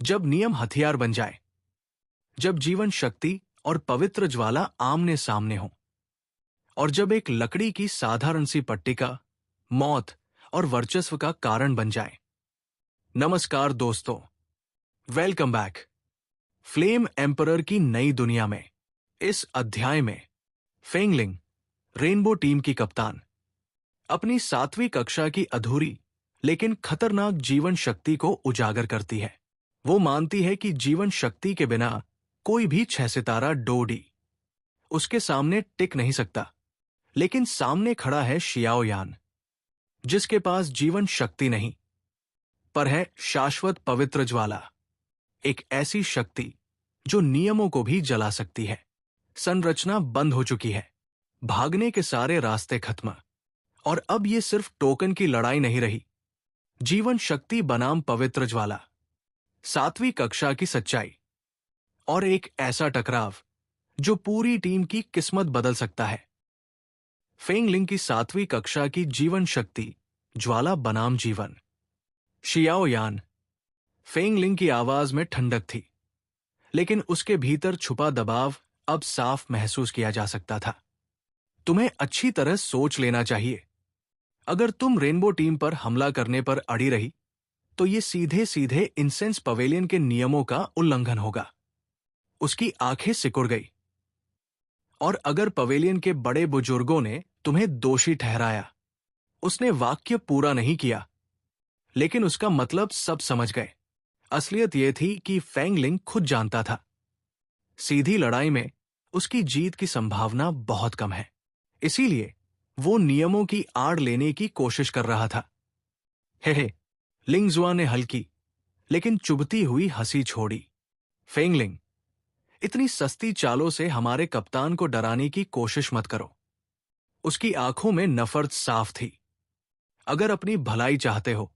जब नियम हथियार बन जाए, जब जीवन शक्ति और पवित्र ज्वाला आमने सामने हो, और जब एक लकड़ी की साधारण सी पट्टिका मौत और वर्चस्व का कारण बन जाए। नमस्कार दोस्तों, वेलकम बैक। फ्लेम एम्परर की नई दुनिया में इस अध्याय में फेंगलिंग, रेनबो टीम की कप्तान, अपनी 7वीं कक्षा की अधूरी लेकिन खतरनाक जीवन शक्ति को उजागर करती है। वो मानती है कि जीवन शक्ति के बिना कोई भी 6 सितारा डोडी उसके सामने टिक नहीं सकता। लेकिन सामने खड़ा है शियाओ यान, जिसके पास जीवन शक्ति नहीं, पर है शाश्वत पवित्र ज्वाला, एक ऐसी शक्ति जो नियमों को भी जला सकती है। संरचना बंद हो चुकी है, भागने के सारे रास्ते खत्म, और अब ये सिर्फ टोकन की लड़ाई नहीं रही। जीवन शक्ति बनाम पवित्र ज्वाला, 7वीं कक्षा की सच्चाई, और एक ऐसा टकराव जो पूरी टीम की किस्मत बदल सकता है। फेंगलिंग की 7वीं कक्षा की जीवन शक्ति, ज्वाला बनाम जीवन। शियाओ यान। फेंगलिंग की आवाज में ठंडक थी, लेकिन उसके भीतर छुपा दबाव अब साफ महसूस किया जा सकता था। तुम्हें अच्छी तरह सोच लेना चाहिए। अगर तुम रेनबो टीम पर हमला करने पर अड़ी रही, तो ये सीधे सीधे इंसेंस पवेलियन के नियमों का उल्लंघन होगा। उसकी आंखें सिकुड़ गई। और अगर पवेलियन के बड़े बुजुर्गों ने तुम्हें दोषी ठहराया, उसने वाक्य पूरा नहीं किया, लेकिन उसका मतलब सब समझ गए। असलियत यह थी कि फेंगलिंग खुद जानता था, सीधी लड़ाई में उसकी जीत की संभावना बहुत कम है। इसीलिए वो नियमों की आड़ लेने की कोशिश कर रहा था। हे, लिंगजुआ ने हल्की लेकिन चुभती हुई हंसी छोड़ी। फेंगलिंग, इतनी सस्ती चालों से हमारे कप्तान को डराने की कोशिश मत करो। उसकी आंखों में नफरत साफ थी। अगर अपनी भलाई चाहते हो,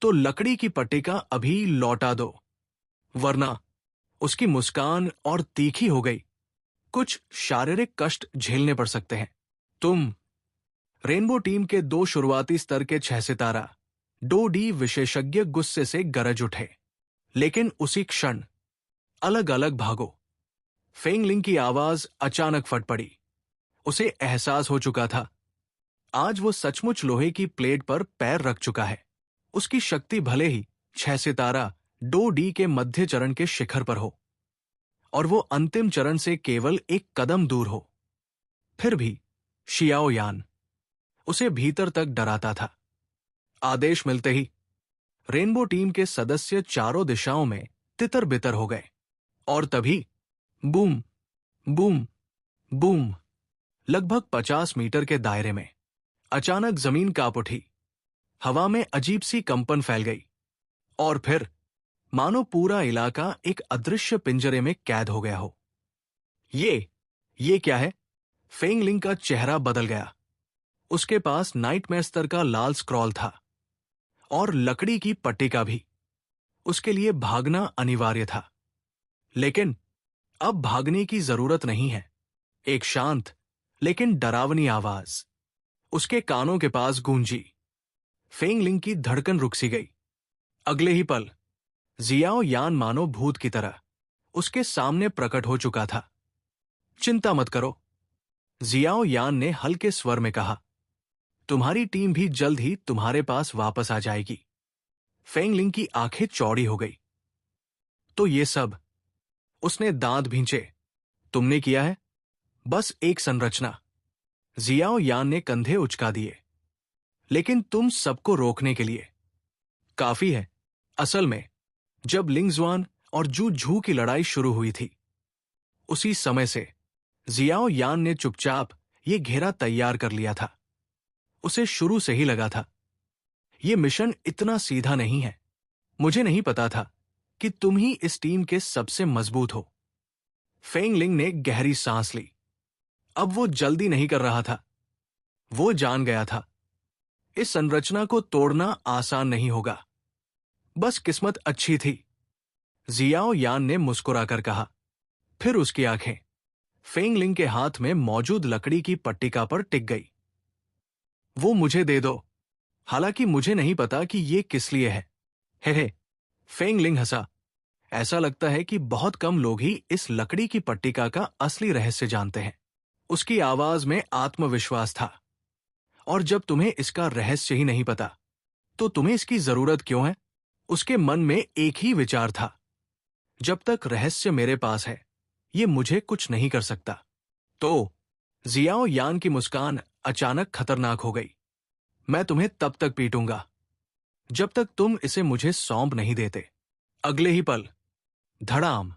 तो लकड़ी की पट्टिका अभी लौटा दो, वरना। उसकी मुस्कान और तीखी हो गई। कुछ शारीरिक कष्ट झेलने पड़ सकते हैं। तुम। रेनबो टीम के 2 शुरुआती स्तर के 6 सितारा डोडी विशेषज्ञ गुस्से से गरज उठे, लेकिन उसी क्षण अलग अलग भागो। फेंगलिंग की आवाज अचानक फट पड़ी। उसे एहसास हो चुका था, आज वो सचमुच लोहे की प्लेट पर पैर रख चुका है। उसकी शक्ति भले ही 6 सितारा डोडी के मध्य चरण के शिखर पर हो, और वो अंतिम चरण से केवल एक कदम दूर हो, फिर भी शियाओ यान उसे भीतर तक डराता था। आदेश मिलते ही रेनबो टीम के सदस्य चारों दिशाओं में तितर बितर हो गए, और तभी बूम बूम बूम, लगभग 50 मीटर के दायरे में अचानक जमीन कांप उठी। हवा में अजीब सी कंपन फैल गई, और फिर मानो पूरा इलाका एक अदृश्य पिंजरे में कैद हो गया हो। ये क्या है? फेंगलिंग का चेहरा बदल गया। उसके पास नाइटमेयर स्तर का लाल स्क्रॉल था, और लकड़ी की पट्टिका भी। उसके लिए भागना अनिवार्य था, लेकिन अब भागने की जरूरत नहीं है। एक शांत लेकिन डरावनी आवाज उसके कानों के पास गूंजी। फेंगलिंग की धड़कन रुक सी गई। अगले ही पल जियाओ यान मानो भूत की तरह उसके सामने प्रकट हो चुका था। चिंता मत करो, जियाओ यान ने हल्के स्वर में कहा। तुम्हारी टीम भी जल्द ही तुम्हारे पास वापस आ जाएगी। फेंगलिंग की आंखें चौड़ी हो गई। तो ये सब? उसने दांत भींचे। तुमने किया है? बस एक संरचना। जियाओ यान ने कंधे उचका दिए। लेकिन तुम सबको रोकने के लिए काफी है। असल में जब लिंगजुआन और जू झू की लड़ाई शुरू हुई थी, उसी समय से जियाओ यान ने चुपचाप ये घेरा तैयार कर लिया था। उसे शुरू से ही लगा था, ये मिशन इतना सीधा नहीं है। मुझे नहीं पता था कि तुम ही इस टीम के सबसे मजबूत हो। फेंगलिंग ने गहरी सांस ली। अब वो जल्दी नहीं कर रहा था। वो जान गया था, इस संरचना को तोड़ना आसान नहीं होगा। बस किस्मत अच्छी थी, जियाओ यान ने मुस्कुराकर कहा। फिर उसकी आंखें फेंगलिंग के हाथ में मौजूद लकड़ी की पट्टिका पर टिक गई। वो मुझे दे दो, हालांकि मुझे नहीं पता कि ये किस लिए है। हे, फेंगलिंग हंसा। ऐसा लगता है कि बहुत कम लोग ही इस लकड़ी की पट्टिका का असली रहस्य जानते हैं। उसकी आवाज में आत्मविश्वास था। और जब तुम्हें इसका रहस्य ही नहीं पता, तो तुम्हें इसकी जरूरत क्यों है? उसके मन में एक ही विचार था, जब तक रहस्य मेरे पास है, ये मुझे कुछ नहीं कर सकता। तो जियाओ यान की मुस्कान अचानक खतरनाक हो गई। मैं तुम्हें तब तक पीटूंगा जब तक तुम इसे मुझे सौंप नहीं देते। अगले ही पल धड़ाम,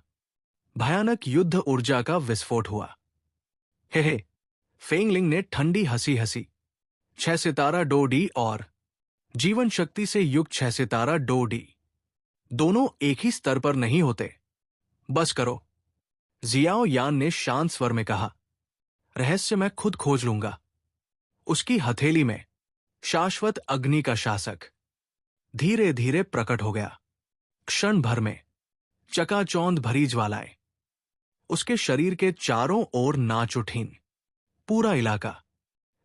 भयानक युद्ध ऊर्जा का विस्फोट हुआ। हे, फेंगलिंग ने ठंडी हंसी हंसी 6 सितारा डो डी और जीवन शक्ति से युक्त 6 सितारा डो डी दोनों एक ही स्तर पर नहीं होते। बस करो, जियाओ यान ने शांत स्वर में कहा। रहस्य मैं खुद खोज लूंगा। उसकी हथेली में शाश्वत अग्नि का शासक धीरे धीरे प्रकट हो गया। क्षण भर में चकाचौंध भरी ज्वालाएं उसके शरीर के चारों ओर नाच उठीं। पूरा इलाका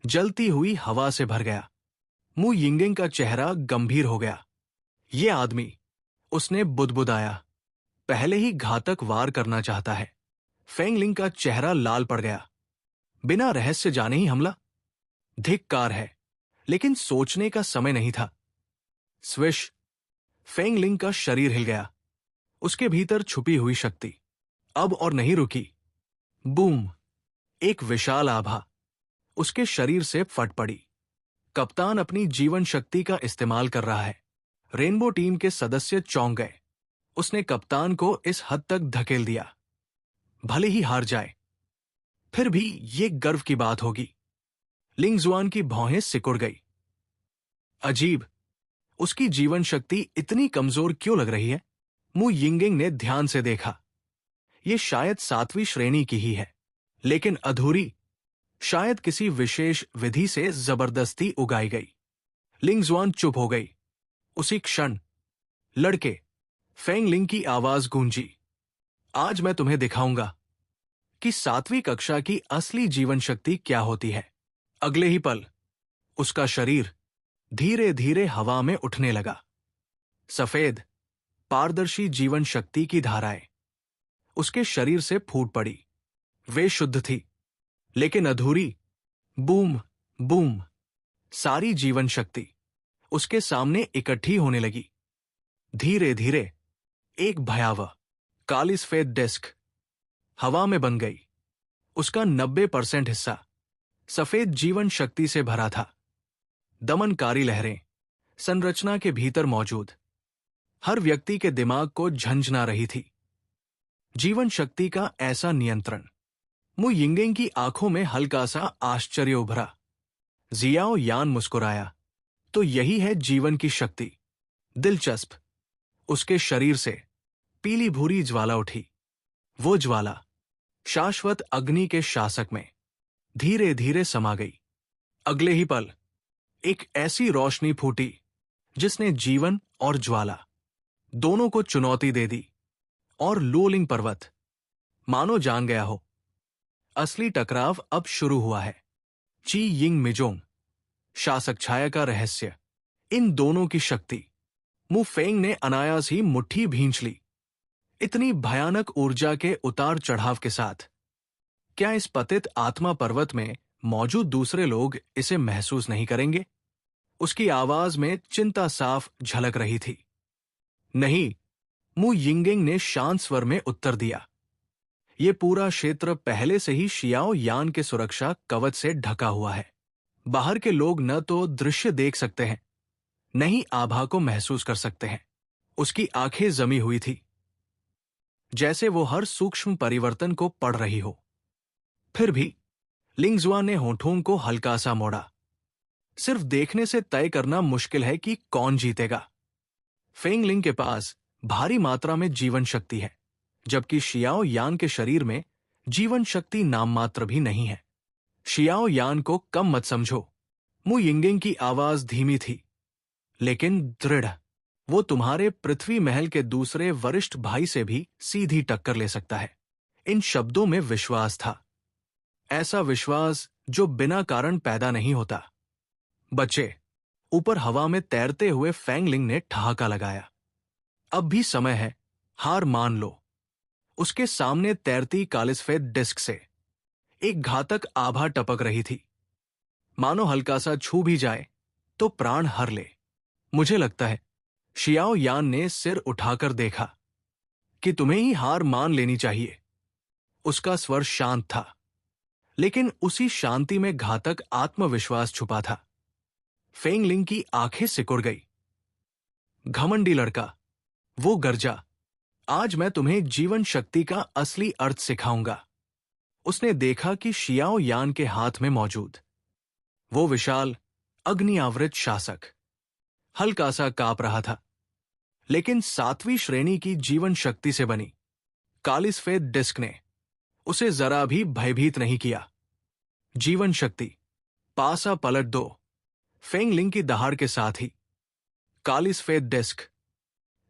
जलती हुई हवा से भर गया। मु यिंगिंग का चेहरा गंभीर हो गया। ये आदमी, उसने बुदबुदाया, पहले ही घातक वार करना चाहता है। फेंगलिंग का चेहरा लाल पड़ गया। बिना रहस्य जाने ही हमला? धिक्कार है, लेकिन सोचने का समय नहीं था। स्विश, फेंगलिंग का शरीर हिल गया। उसके भीतर छुपी हुई शक्ति अब और नहीं रुकी। बूम, एक विशाल आभा उसके शरीर से फट पड़ी। कप्तान अपनी जीवन शक्ति का इस्तेमाल कर रहा है। रेनबो टीम के सदस्य चौंक गए। उसने कप्तान को इस हद तक धकेल दिया। भले ही हार जाए, फिर भी ये गर्व की बात होगी। लिंगजुआन की भौहें सिकुड़ गई। अजीब, उसकी जीवन शक्ति इतनी कमजोर क्यों लग रही है? मु यिंगिंग ने ध्यान से देखा। ये शायद 7वीं श्रेणी की ही है, लेकिन अधूरी, शायद किसी विशेष विधि से जबरदस्ती उगाई गई। लिंगजुआन चुप हो गई। उसी क्षण लड़के, फेंगलिंग की आवाज गूंजी। आज मैं तुम्हें दिखाऊंगा कि 7वीं कक्षा की असली जीवन शक्ति क्या होती है। अगले ही पल उसका शरीर धीरे धीरे हवा में उठने लगा। सफेद, पारदर्शी जीवन शक्ति की धाराएं उसके शरीर से फूट पड़ी। वे शुद्ध थी, लेकिन अधूरी। बूम बूम, सारी जीवन शक्ति उसके सामने इकट्ठी होने लगी। धीरे धीरे एक भयावह काली सफेद डिस्क हवा में बन गई। उसका 90% हिस्सा सफेद जीवन शक्ति से भरा था। दमनकारी लहरें संरचना के भीतर मौजूद हर व्यक्ति के दिमाग को झंझना रही थी। जीवन शक्ति का ऐसा नियंत्रण। मु यिंगिंग की आंखों में हल्का सा आश्चर्य उभरा। जियाओ यान मुस्कुराया। तो यही है जीवन की शक्ति। दिलचस्प। उसके शरीर से पीली भूरी ज्वाला उठी। वो ज्वाला शाश्वत अग्नि के शासक में धीरे धीरे समा गई। अगले ही पल एक ऐसी रोशनी फूटी जिसने जीवन और ज्वाला दोनों को चुनौती दे दी। और लूलिंग पर्वत मानो जान गया हो, असली टकराव अब शुरू हुआ है। ची यिंग मिजोंग, शासक छाया का रहस्य, इन दोनों की शक्ति। मु फेंग ने अनायास ही मुट्ठी भींच ली। इतनी भयानक ऊर्जा के उतार चढ़ाव के साथ क्या इस पतित आत्मा पर्वत में मौजूद दूसरे लोग इसे महसूस नहीं करेंगे? उसकी आवाज में चिंता साफ झलक रही थी। नहीं, मु यिंगिंग ने शांत स्वर में उत्तर दिया। ये पूरा क्षेत्र पहले से ही शियाओ यान के सुरक्षा कवच से ढका हुआ है। बाहर के लोग न तो दृश्य देख सकते हैं, न ही आभा को महसूस कर सकते हैं। उसकी आंखें जमी हुई थी, जैसे वो हर सूक्ष्म परिवर्तन को पढ़ रही हो। फिर भी लिंगजुआ ने होठों को हल्का सा मोड़ा। सिर्फ देखने से तय करना मुश्किल है कि कौन जीतेगा। फेंगलिंग के पास भारी मात्रा में जीवन शक्ति है, जबकि शियाओ यान के शरीर में जीवन शक्ति नाम मात्र भी नहीं है। शियाओ यान को कम मत समझो। मु यिंगिंग की आवाज धीमी थी, लेकिन दृढ़। वो तुम्हारे पृथ्वी महल के दूसरे वरिष्ठ भाई से भी सीधी टक्कर ले सकता है। इन शब्दों में विश्वास था, ऐसा विश्वास जो बिना कारण पैदा नहीं होता। बच्चे, ऊपर हवा में तैरते हुए फेंगलिंग ने ठहाका लगाया। अब भी समय है हार मान लो। उसके सामने तैरती कालिसफेद डिस्क से एक घातक आभा टपक रही थी, मानो हल्का सा छू भी जाए तो प्राण हर ले। मुझे लगता है शियाओ यान ने सिर उठाकर देखा कि तुम्हें ही हार मान लेनी चाहिए। उसका स्वर शांत था, लेकिन उसी शांति में घातक आत्मविश्वास छुपा था। फेंगलिंग की आंखें सिकुड़ गई। घमंडी लड़का, वो गर्जा, आज मैं तुम्हें जीवन शक्ति का असली अर्थ सिखाऊंगा। उसने देखा कि शियाओ यान के हाथ में मौजूद वो विशाल अग्नि आवृत शासक हल्का सा कांप रहा था, लेकिन 7वीं श्रेणी की जीवन शक्ति से बनी कालिसफेद डिस्क ने उसे जरा भी भयभीत नहीं किया। जीवन शक्ति, पासा पलट दो। फेंगलिंग की दहाड़ के साथ ही कालिसफेद डिस्क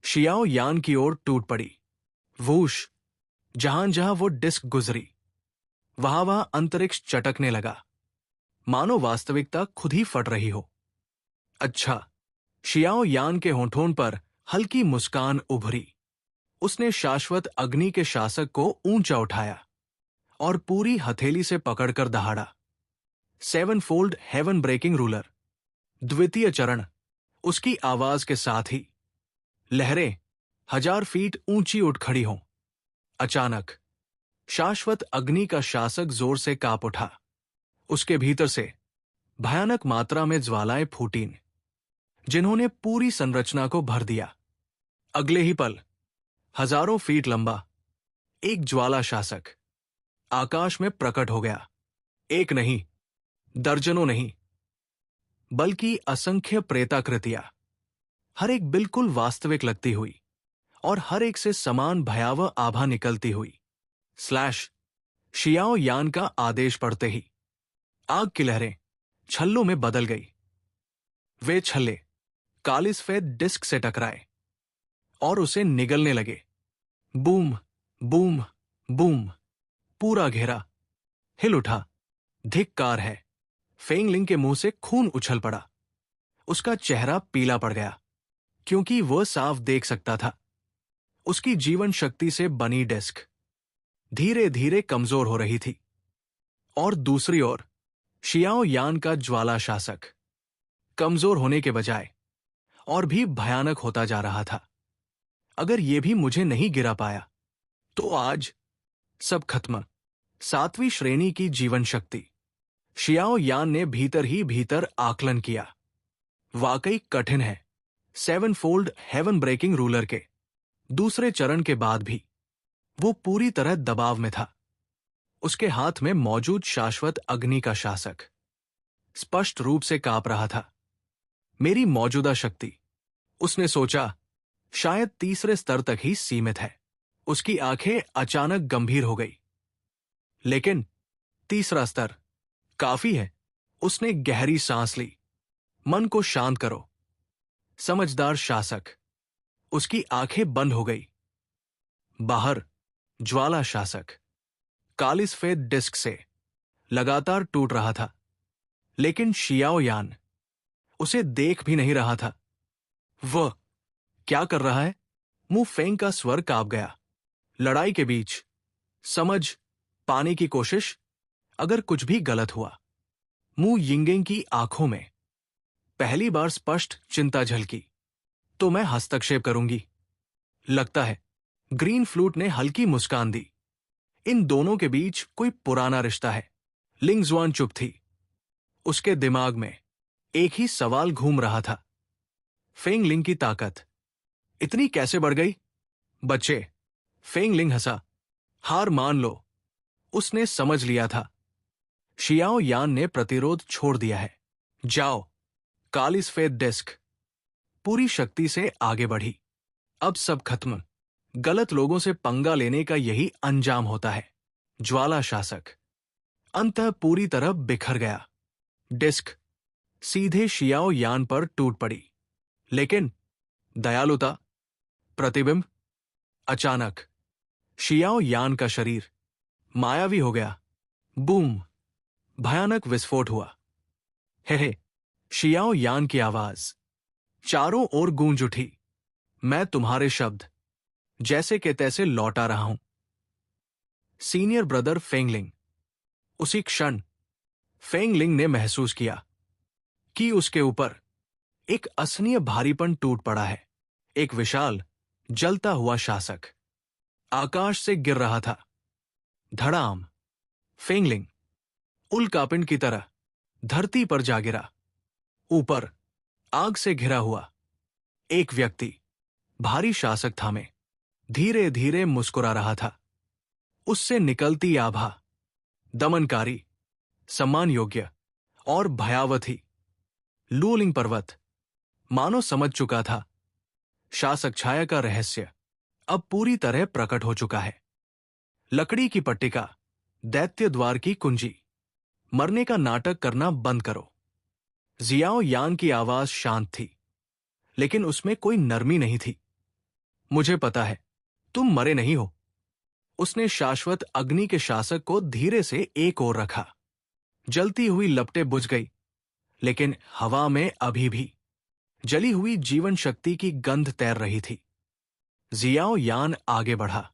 शियाओ यान की ओर टूट पड़ी। वूश! जहां जहां वो डिस्क गुजरी, वहां वहां अंतरिक्ष चटकने लगा, मानो वास्तविकता खुद ही फट रही हो। अच्छा, शियाओ यान के होठों पर हल्की मुस्कान उभरी। उसने शाश्वत अग्नि के शासक को ऊंचा उठाया और पूरी हथेली से पकड़कर दहाड़ा। 7 फोल्ड हेवन ब्रेकिंग रूलर। द्वितीय चरण। उसकी आवाज के साथ ही लहरें 1000 फीट ऊंची उठ खड़ी हों। अचानक शाश्वत अग्नि का शासक जोर से कांप उठा। उसके भीतर से भयानक मात्रा में ज्वालाएं फूटीं, जिन्होंने पूरी संरचना को भर दिया। अगले ही पल हजारों फीट लंबा एक ज्वाला शासक आकाश में प्रकट हो गया। एक नहीं, दर्जनों नहीं, बल्कि असंख्य प्रेताकृतियां, हर एक बिल्कुल वास्तविक लगती हुई और हर एक से समान भयावह आभा निकलती हुई। स्लैश! शियाओ यान का आदेश पड़ते ही आग की लहरें छल्लों में बदल गई। वे छल्ले कालिसफेद डिस्क से टकराए और उसे निगलने लगे। Boom boom boom! पूरा घेरा हिल उठा। धिक्कार है! फेंगलिंग के मुंह से खून उछल पड़ा। उसका चेहरा पीला पड़ गया, क्योंकि वह साफ देख सकता था उसकी जीवन शक्ति से बनी डिस्क धीरे धीरे कमजोर हो रही थी। और दूसरी ओर शियाओ यान का ज्वाला शासक कमजोर होने के बजाय और भी भयानक होता जा रहा था। अगर यह भी मुझे नहीं गिरा पाया, तो आज सब खत्म। 7वीं श्रेणी की जीवन शक्ति। शियाओ यान ने भीतर ही भीतर आकलन किया। वाकई कठिन है। 7 फोल्ड हेवन ब्रेकिंग रूलर के दूसरे चरण के बाद भी वो पूरी तरह दबाव में था। उसके हाथ में मौजूद शाश्वत अग्नि का शासक स्पष्ट रूप से कांप रहा था। मेरी मौजूदा शक्ति, उसने सोचा, शायद तीसरे स्तर तक ही सीमित है। उसकी आंखें अचानक गंभीर हो गई। लेकिन तीसरा स्तर काफी है। उसने गहरी सांस ली। मन को शांत करो, समझदार शासक। उसकी आंखें बंद हो गई। बाहर ज्वाला शासक कालिसफेद डिस्क से लगातार टूट रहा था, लेकिन शियाओ यान उसे देख भी नहीं रहा था। वह क्या कर रहा है? मुंह फेंग का स्वर कांप गया। लड़ाई के बीच समझ पाने की कोशिश। अगर कुछ भी गलत हुआ। मुंह यिंगेंग की आंखों में पहली बार स्पष्ट चिंता झलकी। तो मैं हस्तक्षेप करूंगी। लगता है ग्रीन फ्लूट ने हल्की मुस्कान दी। इन दोनों के बीच कोई पुराना रिश्ता है। लिंगजुआन चुप थी। उसके दिमाग में एक ही सवाल घूम रहा था। फेंगलिंग की ताकत इतनी कैसे बढ़ गई? बच्चे! फेंगलिंग हंसा। हार मान लो। उसने समझ लिया था शियाओ यान ने प्रतिरोध छोड़ दिया है। जाओ। कालिसफेद डिस्क पूरी शक्ति से आगे बढ़ी। अब सब खत्म। गलत लोगों से पंगा लेने का यही अंजाम होता है। ज्वाला शासक अंततः पूरी तरह बिखर गया। डिस्क सीधे शियाओ यान पर टूट पड़ी। लेकिन दयालुता, प्रतिबिंब। अचानक शियाओ यान का शरीर मायावी हो गया। बूम! भयानक विस्फोट हुआ। हे! शियाओ यान की आवाज चारों ओर गूंज उठी। मैं तुम्हारे शब्द जैसे के तैसे लौटा रहा हूं। Senior brother Fengling. उसी क्षण फेंगलिंग ने महसूस किया कि उसके ऊपर एक असहनीय भारीपन टूट पड़ा है। एक विशाल जलता हुआ शासक आकाश से गिर रहा था। धड़ाम। फेंगलिंग उल्कापिंड की तरह धरती पर जा गिरा। ऊपर आग से घिरा हुआ एक व्यक्ति भारी शासक थामे धीरे धीरे मुस्कुरा रहा था। उससे निकलती आभा दमनकारी, सम्मान योग्य और भयावह थी। लूलिंग पर्वत मानो समझ चुका था, शासक छाया का रहस्य अब पूरी तरह प्रकट हो चुका है। लकड़ी की पट्टिका, दैत्य द्वार की कुंजी। मरने का नाटक करना बंद करो। जियाओ यान की आवाज शांत थी, लेकिन उसमें कोई नरमी नहीं थी। मुझे पता है, तुम मरे नहीं हो। उसने शाश्वत अग्नि के शासक को धीरे से एक ओर रखा। जलती हुई लपटें बुझ गई, लेकिन हवा में अभी भी जली हुई जीवन शक्ति की गंध तैर रही थी। जियाओ यान आगे बढ़ा,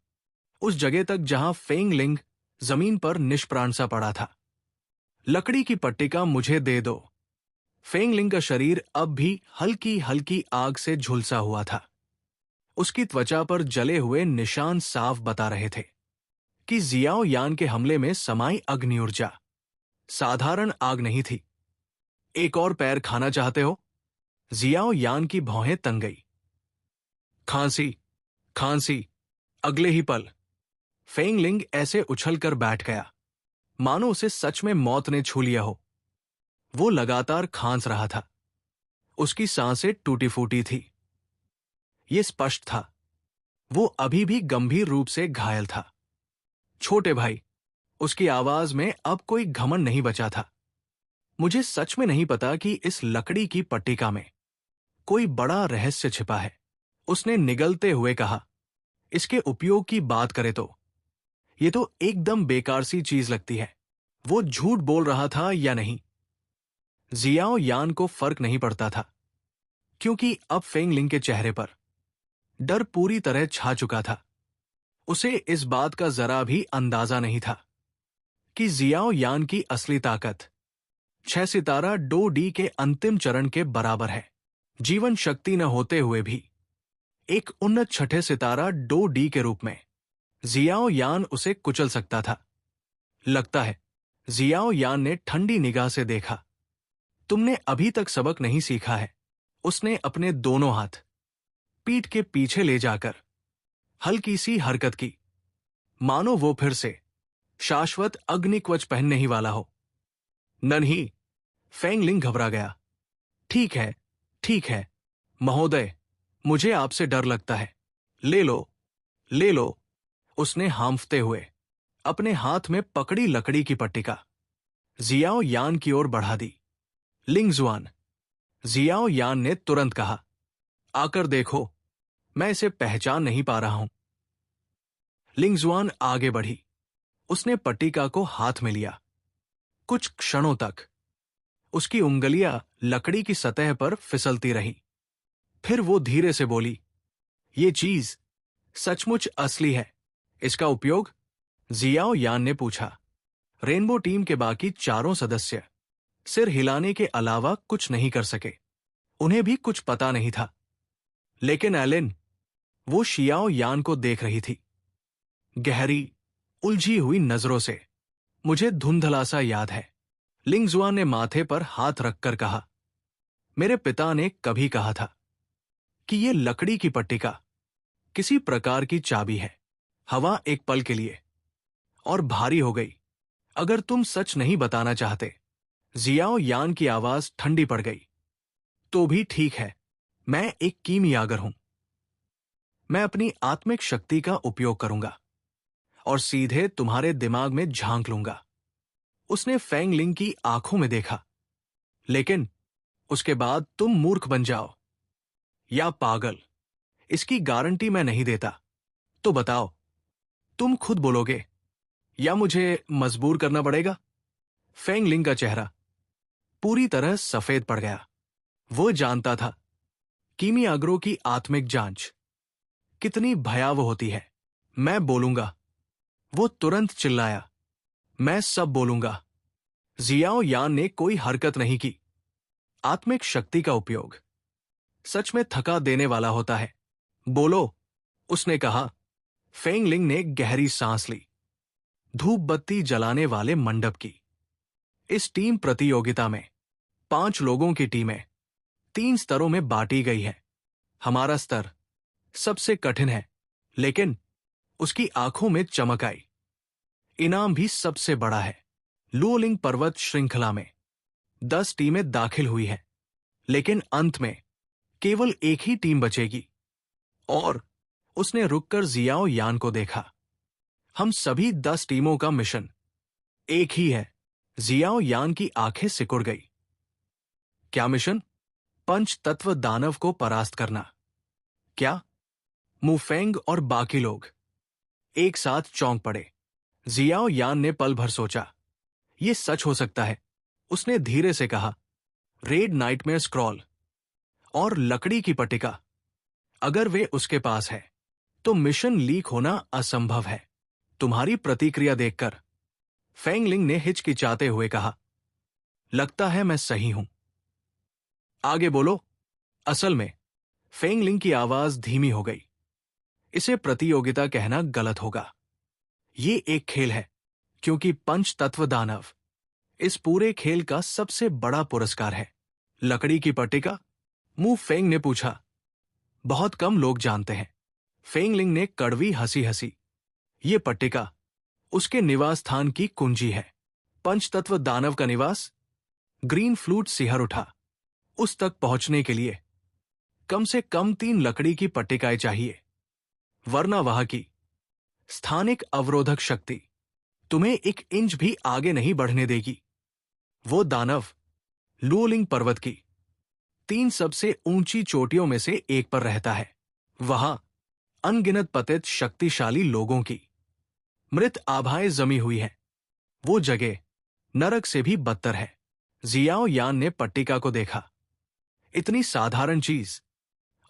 उस जगह तक जहां फेंगलिंग जमीन पर निष्प्राण सा पड़ा था। लकड़ी की पट्टिका मुझे दे दो। फेंगलिंग का शरीर अब भी हल्की हल्की आग से झुलसा हुआ था। उसकी त्वचा पर जले हुए निशान साफ बता रहे थे कि जियाओ यान के हमले में समाई अग्नि ऊर्जा साधारण आग नहीं थी। एक और पैर खाना चाहते हो? जियाओ यान की भौहें तन गई। खांसी, खांसी। अगले ही पल फेंगलिंग ऐसे उछलकर बैठ गया मानो उसे सच में मौत ने छू लिया हो। वो लगातार खांस रहा था। उसकी सांसें टूटी फूटी थी। ये स्पष्ट था, वो अभी भी गंभीर रूप से घायल था। छोटे भाई, उसकी आवाज में अब कोई घमंड नहीं बचा था। मुझे सच में नहीं पता कि इस लकड़ी की पट्टिका में कोई बड़ा रहस्य छिपा है, उसने निगलते हुए कहा। इसके उपयोग की बात करे तो ये तो एकदम बेकार सी चीज लगती है। वो झूठ बोल रहा था या नहीं? जियाओ यान को फर्क नहीं पड़ता था, क्योंकि अब फेंगलिंग के चेहरे पर डर पूरी तरह छा चुका था। उसे इस बात का जरा भी अंदाजा नहीं था कि जियाओ यान की असली ताकत 6 सितारा डो डी के अंतिम चरण के बराबर है। जीवन शक्ति न होते हुए भी एक उन्नत छठे सितारा डो डी के रूप में जियाओ यान उसे कुचल सकता था। लगता है जियाओ यान ने ठंडी निगाह से देखा। तुमने अभी तक सबक नहीं सीखा है। उसने अपने दोनों हाथ पीठ के पीछे ले जाकर हल्की सी हरकत की, मानो वो फिर से शाश्वत अग्निकवच पहनने ही वाला हो। नन्ही। फेंगलिंग घबरा गया। ठीक है महोदय, मुझे आपसे डर लगता है। ले लो, ले लो। उसने हांफते हुए अपने हाथ में पकड़ी लकड़ी की पट्टिका जियाओ यान की ओर बढ़ा दी। लिंगजुआन। जियाओ यान ने तुरंत कहा, आकर देखो, मैं इसे पहचान नहीं पा रहा हूं। लिंगजुआन आगे बढ़ी। उसने पट्टिका को हाथ में लिया। कुछ क्षणों तक उसकी उंगलियां लकड़ी की सतह पर फिसलती रही। फिर वो धीरे से बोली, ये चीज सचमुच असली है। इसका उपयोग? जियाओ यान ने पूछा। रेनबो टीम के बाकी चारों सदस्य सिर हिलाने के अलावा कुछ नहीं कर सके। उन्हें भी कुछ पता नहीं था। लेकिन एलिन, वो शियाओ यान को देख रही थी, गहरी उलझी हुई नजरों से। मुझे धुंधला सा याद है, लिंगजुआन ने माथे पर हाथ रखकर कहा, मेरे पिता ने कभी कहा था कि ये लकड़ी की पट्टिका किसी प्रकार की चाबी है। हवा एक पल के लिए और भारी हो गई। अगर तुम सच नहीं बताना चाहते। जियाओ यान की आवाज ठंडी पड़ गई। तो भी ठीक है, मैं एक कीमियागर हूं। मैं अपनी आत्मिक शक्ति का उपयोग करूंगा और सीधे तुम्हारे दिमाग में झांक लूंगा। उसने फेंगलिंग की आंखों में देखा। लेकिन उसके बाद तुम मूर्ख बन जाओ या पागल, इसकी गारंटी मैं नहीं देता। तो बताओ, तुम खुद बोलोगे या मुझे मजबूर करना पड़ेगा? फेंगलिंग का चेहरा पूरी तरह सफेद पड़ गया। वो जानता था कीमियागरों की आत्मिक जांच कितनी भयावह होती है। मैं बोलूंगा। वो तुरंत चिल्लाया। मैं सब बोलूंगा। जियाओ यान ने कोई हरकत नहीं की। आत्मिक शक्ति का उपयोग सच में थका देने वाला होता है। बोलो, उसने कहा। फेंगलिंग ने गहरी सांस ली। धूप बत्ती जलाने वाले मंडप की। इस टीम प्रतियोगिता में 5 लोगों की टीमें 3 स्तरों में बांटी गई है। हमारा स्तर सबसे कठिन है, लेकिन उसकी आंखों में चमक आई। इनाम भी सबसे बड़ा है। लुओलिंग पर्वत श्रृंखला में 10 टीमें दाखिल हुई हैं, लेकिन अंत में केवल एक ही टीम बचेगी। और उसने रुककर जियाओ यान को देखा। हम सभी 10 टीमों का मिशन एक ही है। जियाओ यान की आंखें सिकुड़ गई। क्या मिशन? पंच तत्व दानव को परास्त करना। क्या? मुफेंग और बाकी लोग एक साथ चौंक पड़े। जियाओ यान ने पल भर सोचा। यह सच हो सकता है, उसने धीरे से कहा। रेड नाइटमेयर स्क्रॉल और लकड़ी की पट्टिका, अगर वे उसके पास है तो मिशन लीक होना असंभव है। तुम्हारी प्रतिक्रिया देखकर फेंगलिंग ने हिचकिचाते हुए कहा, लगता है मैं सही हूं। आगे बोलो। असल में फेंगलिंग की आवाज धीमी हो गई। इसे प्रतियोगिता कहना गलत होगा। ये एक खेल है, क्योंकि पंच तत्व दानव इस पूरे खेल का सबसे बड़ा पुरस्कार है। लकड़ी की पट्टिका? मु फेंग ने पूछा। बहुत कम लोग जानते हैं। फेंगलिंग ने कड़वी हंसी हंसी। ये पट्टिका उसके निवास स्थान की कुंजी है। पंचतत्व दानव का निवास? ग्रीन फ्लूट सिहर उठा। उस तक पहुंचने के लिए कम से कम 3 लकड़ी की पट्टिकाएं चाहिए, वरना वहां की स्थानिक अवरोधक शक्ति तुम्हें 1 इंच भी आगे नहीं बढ़ने देगी। वो दानव लुओलिंग पर्वत की 3 सबसे ऊंची चोटियों में से एक पर रहता है। वहां अनगिनत पतित शक्तिशाली लोगों की मृत आभाएं जमी हुई हैं। वो जगह नरक से भी बदतर है। जियाओ यान ने पट्टिका को देखा। इतनी साधारण चीज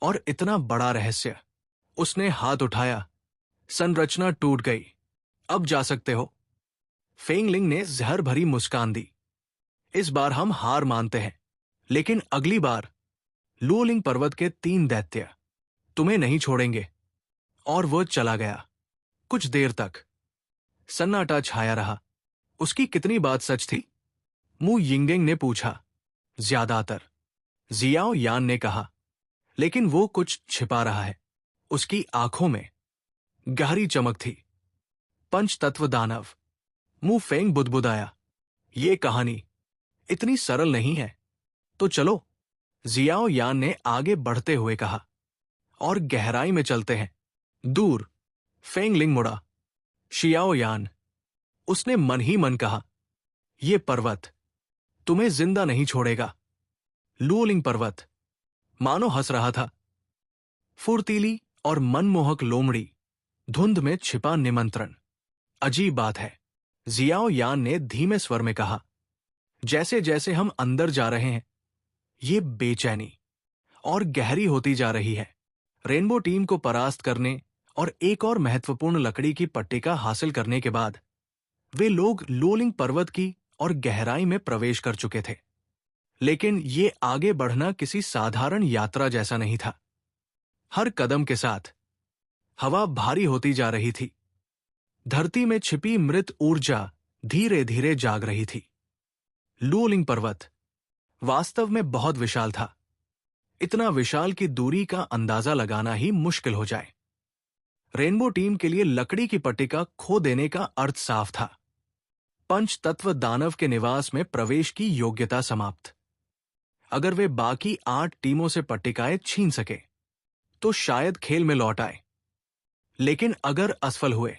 और इतना बड़ा रहस्य। उसने हाथ उठाया। संरचना टूट गई। अब जा सकते हो। फेंगलिंग ने जहर भरी मुस्कान दी। इस बार हम हार मानते हैं, लेकिन अगली बार लुओलिंग पर्वत के 3 दैत्य तुम्हें नहीं छोड़ेंगे। और वो चला गया। कुछ देर तक सन्नाटा छाया रहा। उसकी कितनी बात सच थी? मु यिंगेंग ने पूछा। ज्यादातर, जियाओ यान ने कहा। लेकिन वो कुछ छिपा रहा है। उसकी आंखों में गहरी चमक थी। पंचतत्व दानव, मु फेंग बुदबुदाया। ये कहानी इतनी सरल नहीं है। तो चलो, जियाओ यान ने आगे बढ़ते हुए कहा। और गहराई में चलते हैं। दूर। फेंगलिंग मुड़ा। शियाओ यान, उसने मन ही मन कहा, ये पर्वत तुम्हें जिंदा नहीं छोड़ेगा। लुओलिंग पर्वत मानो हंस रहा था। फुर्तीली और मनमोहक लोमड़ी, धुंध में छिपा निमंत्रण। अजीब बात है, जियाओ यान ने धीमे स्वर में कहा। जैसे जैसे हम अंदर जा रहे हैं, ये बेचैनी और गहरी होती जा रही है। रेनबो टीम को परास्त करने और एक और महत्वपूर्ण लकड़ी की पट्टिका हासिल करने के बाद वे लोग लुओलिंग पर्वत की और गहराई में प्रवेश कर चुके थे। लेकिन ये आगे बढ़ना किसी साधारण यात्रा जैसा नहीं था। हर कदम के साथ हवा भारी होती जा रही थी। धरती में छिपी मृत ऊर्जा धीरे धीरे जाग रही थी। लुओलिंग पर्वत वास्तव में बहुत विशाल था। इतना विशाल कि दूरी का अंदाजा लगाना ही मुश्किल हो जाए। रेनबो टीम के लिए लकड़ी की पट्टिका खो देने का अर्थ साफ था। पंच तत्व दानव के निवास में प्रवेश की योग्यता समाप्त। अगर वे बाकी 8 टीमों से पट्टिकाएं छीन सके तो शायद खेल में लौट आए। लेकिन अगर असफल हुए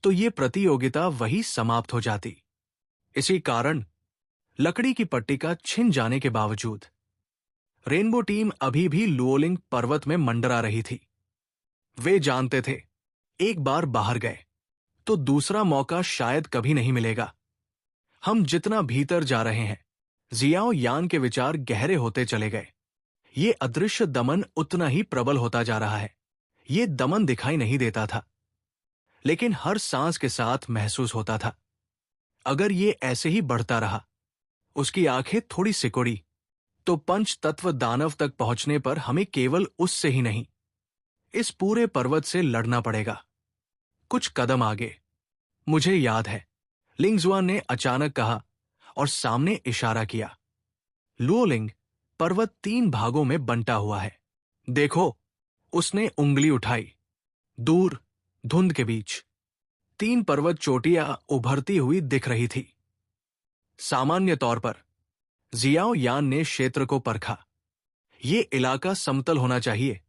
तो ये प्रतियोगिता वही समाप्त हो जाती। इसी कारण लकड़ी की पट्टिका छिन जाने के बावजूद रेनबो टीम अभी भी लुओलिंग पर्वत में मंडरा रही थी। वे जानते थे, एक बार बाहर गए तो दूसरा मौका शायद कभी नहीं मिलेगा। हम जितना भीतर जा रहे हैं, जियाओ यान के विचार गहरे होते चले गए। ये अदृश्य दमन उतना ही प्रबल होता जा रहा है। ये दमन दिखाई नहीं देता था, लेकिन हर सांस के साथ महसूस होता था। अगर ये ऐसे ही बढ़ता रहा, उसकी आंखें थोड़ी सिकुड़ी, तो पंच तत्व दानव तक पहुंचने पर हमें केवल उससे ही नहीं, इस पूरे पर्वत से लड़ना पड़ेगा। कुछ कदम आगे, मुझे याद है, लिंगजुआन ने अचानक कहा और सामने इशारा किया। लुओलिंग, पर्वत 3 भागों में बंटा हुआ है। देखो, उसने उंगली उठाई। दूर, धुंध के बीच 3 पर्वत चोटियां उभरती हुई दिख रही थी। सामान्य तौर पर जियाओ यान ने क्षेत्र को परखा। ये इलाका समतल होना चाहिए,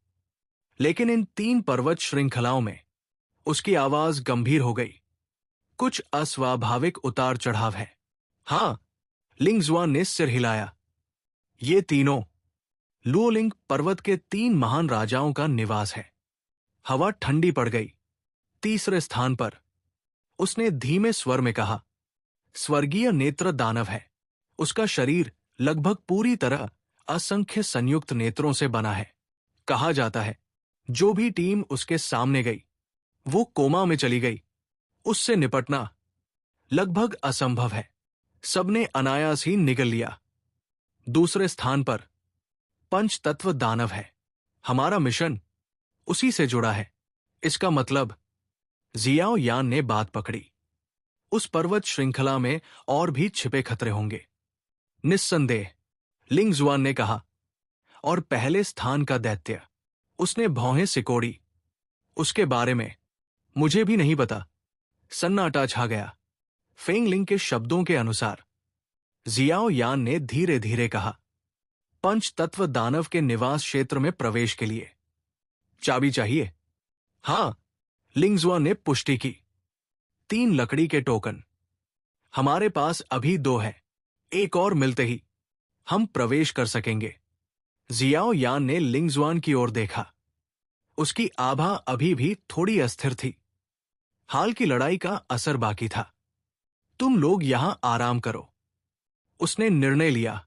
लेकिन इन 3 पर्वत श्रृंखलाओं में उसकी आवाज गंभीर हो गई। कुछ अस्वाभाविक उतार चढ़ाव है। हां, लिंगजुआन ने सिर हिलाया। ये तीनों लुओलिंग पर्वत के 3 महान राजाओं का निवास है। हवा ठंडी पड़ गई। तीसरे स्थान पर उसने धीमे स्वर में कहा, स्वर्गीय नेत्र दानव है। उसका शरीर लगभग पूरी तरह असंख्य संयुक्त नेत्रों से बना है। कहा जाता है, जो भी टीम उसके सामने गई, वो कोमा में चली गई। उससे निपटना लगभग असंभव है। सबने अनायास ही निगल लिया। दूसरे स्थान पर पंच तत्व दानव है। हमारा मिशन उसी से जुड़ा है। इसका मतलब, जियाओ यान ने बात पकड़ी, उस पर्वत श्रृंखला में और भी छिपे खतरे होंगे। निस्संदेह, लिंगजुआन ने कहा। और पहले स्थान का दैत्य, उसने भौहें सिकोड़ी। उसके बारे में मुझे भी नहीं पता। सन्नाटा छा गया। फेंगलिंग के शब्दों के अनुसार जियाओ यान ने धीरे धीरे कहा, पंच तत्व दानव के निवास क्षेत्र में प्रवेश के लिए चाबी चाहिए। हां, लिंगजुआन ने पुष्टि की। 3 लकड़ी के टोकन। हमारे पास अभी 2 है। एक और मिलते ही हम प्रवेश कर सकेंगे। जियाओ यान ने लिंगजुआन की ओर देखा। उसकी आभा अभी भी थोड़ी अस्थिर थी। हाल की लड़ाई का असर बाकी था। तुम लोग यहां आराम करो, उसने निर्णय लिया।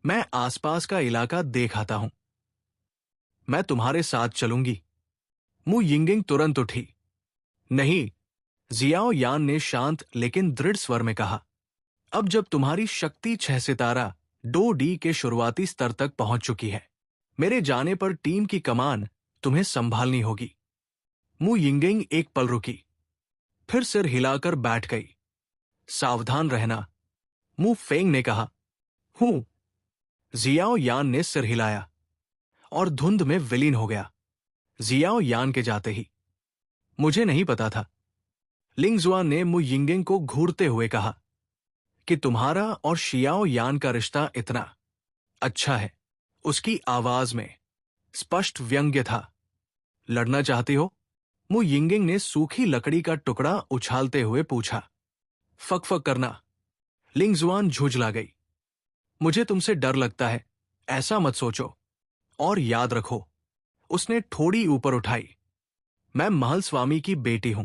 मैं आसपास का इलाका देख आता हूं। मैं तुम्हारे साथ चलूंगी। मु यिंगिंग तुरंत उठी। नहीं, जियाओ यान ने शांत लेकिन दृढ़ स्वर में कहा, अब जब तुम्हारी शक्ति 6 सितारा 2D के शुरुआती स्तर तक पहुंच चुकी है, मेरे जाने पर टीम की कमान तुम्हें संभालनी होगी। मु यिंगिंग एक पल रुकी, फिर सिर हिलाकर बैठ गई। सावधान रहना, मु फेंग ने कहा। हूं। जियाओ यान ने सिर हिलाया और धुंध में विलीन हो गया। जियाओ यान के जाते ही, मुझे नहीं पता था, लिंगजुआन ने मु यिंगिंग को घूरते हुए कहा, कि तुम्हारा और शियाओ यान का रिश्ता इतना अच्छा है। उसकी आवाज में स्पष्ट व्यंग्य था। लड़ना चाहती हो? मु यिंगिंग ने सूखी लकड़ी का टुकड़ा उछालते हुए पूछा। फक करना। लिंगजुआन झुंझला गई। मुझे तुमसे डर लगता है, ऐसा मत सोचो। और याद रखो, उसने थोड़ी ऊपर उठाई, मैं महल स्वामी की बेटी हूं।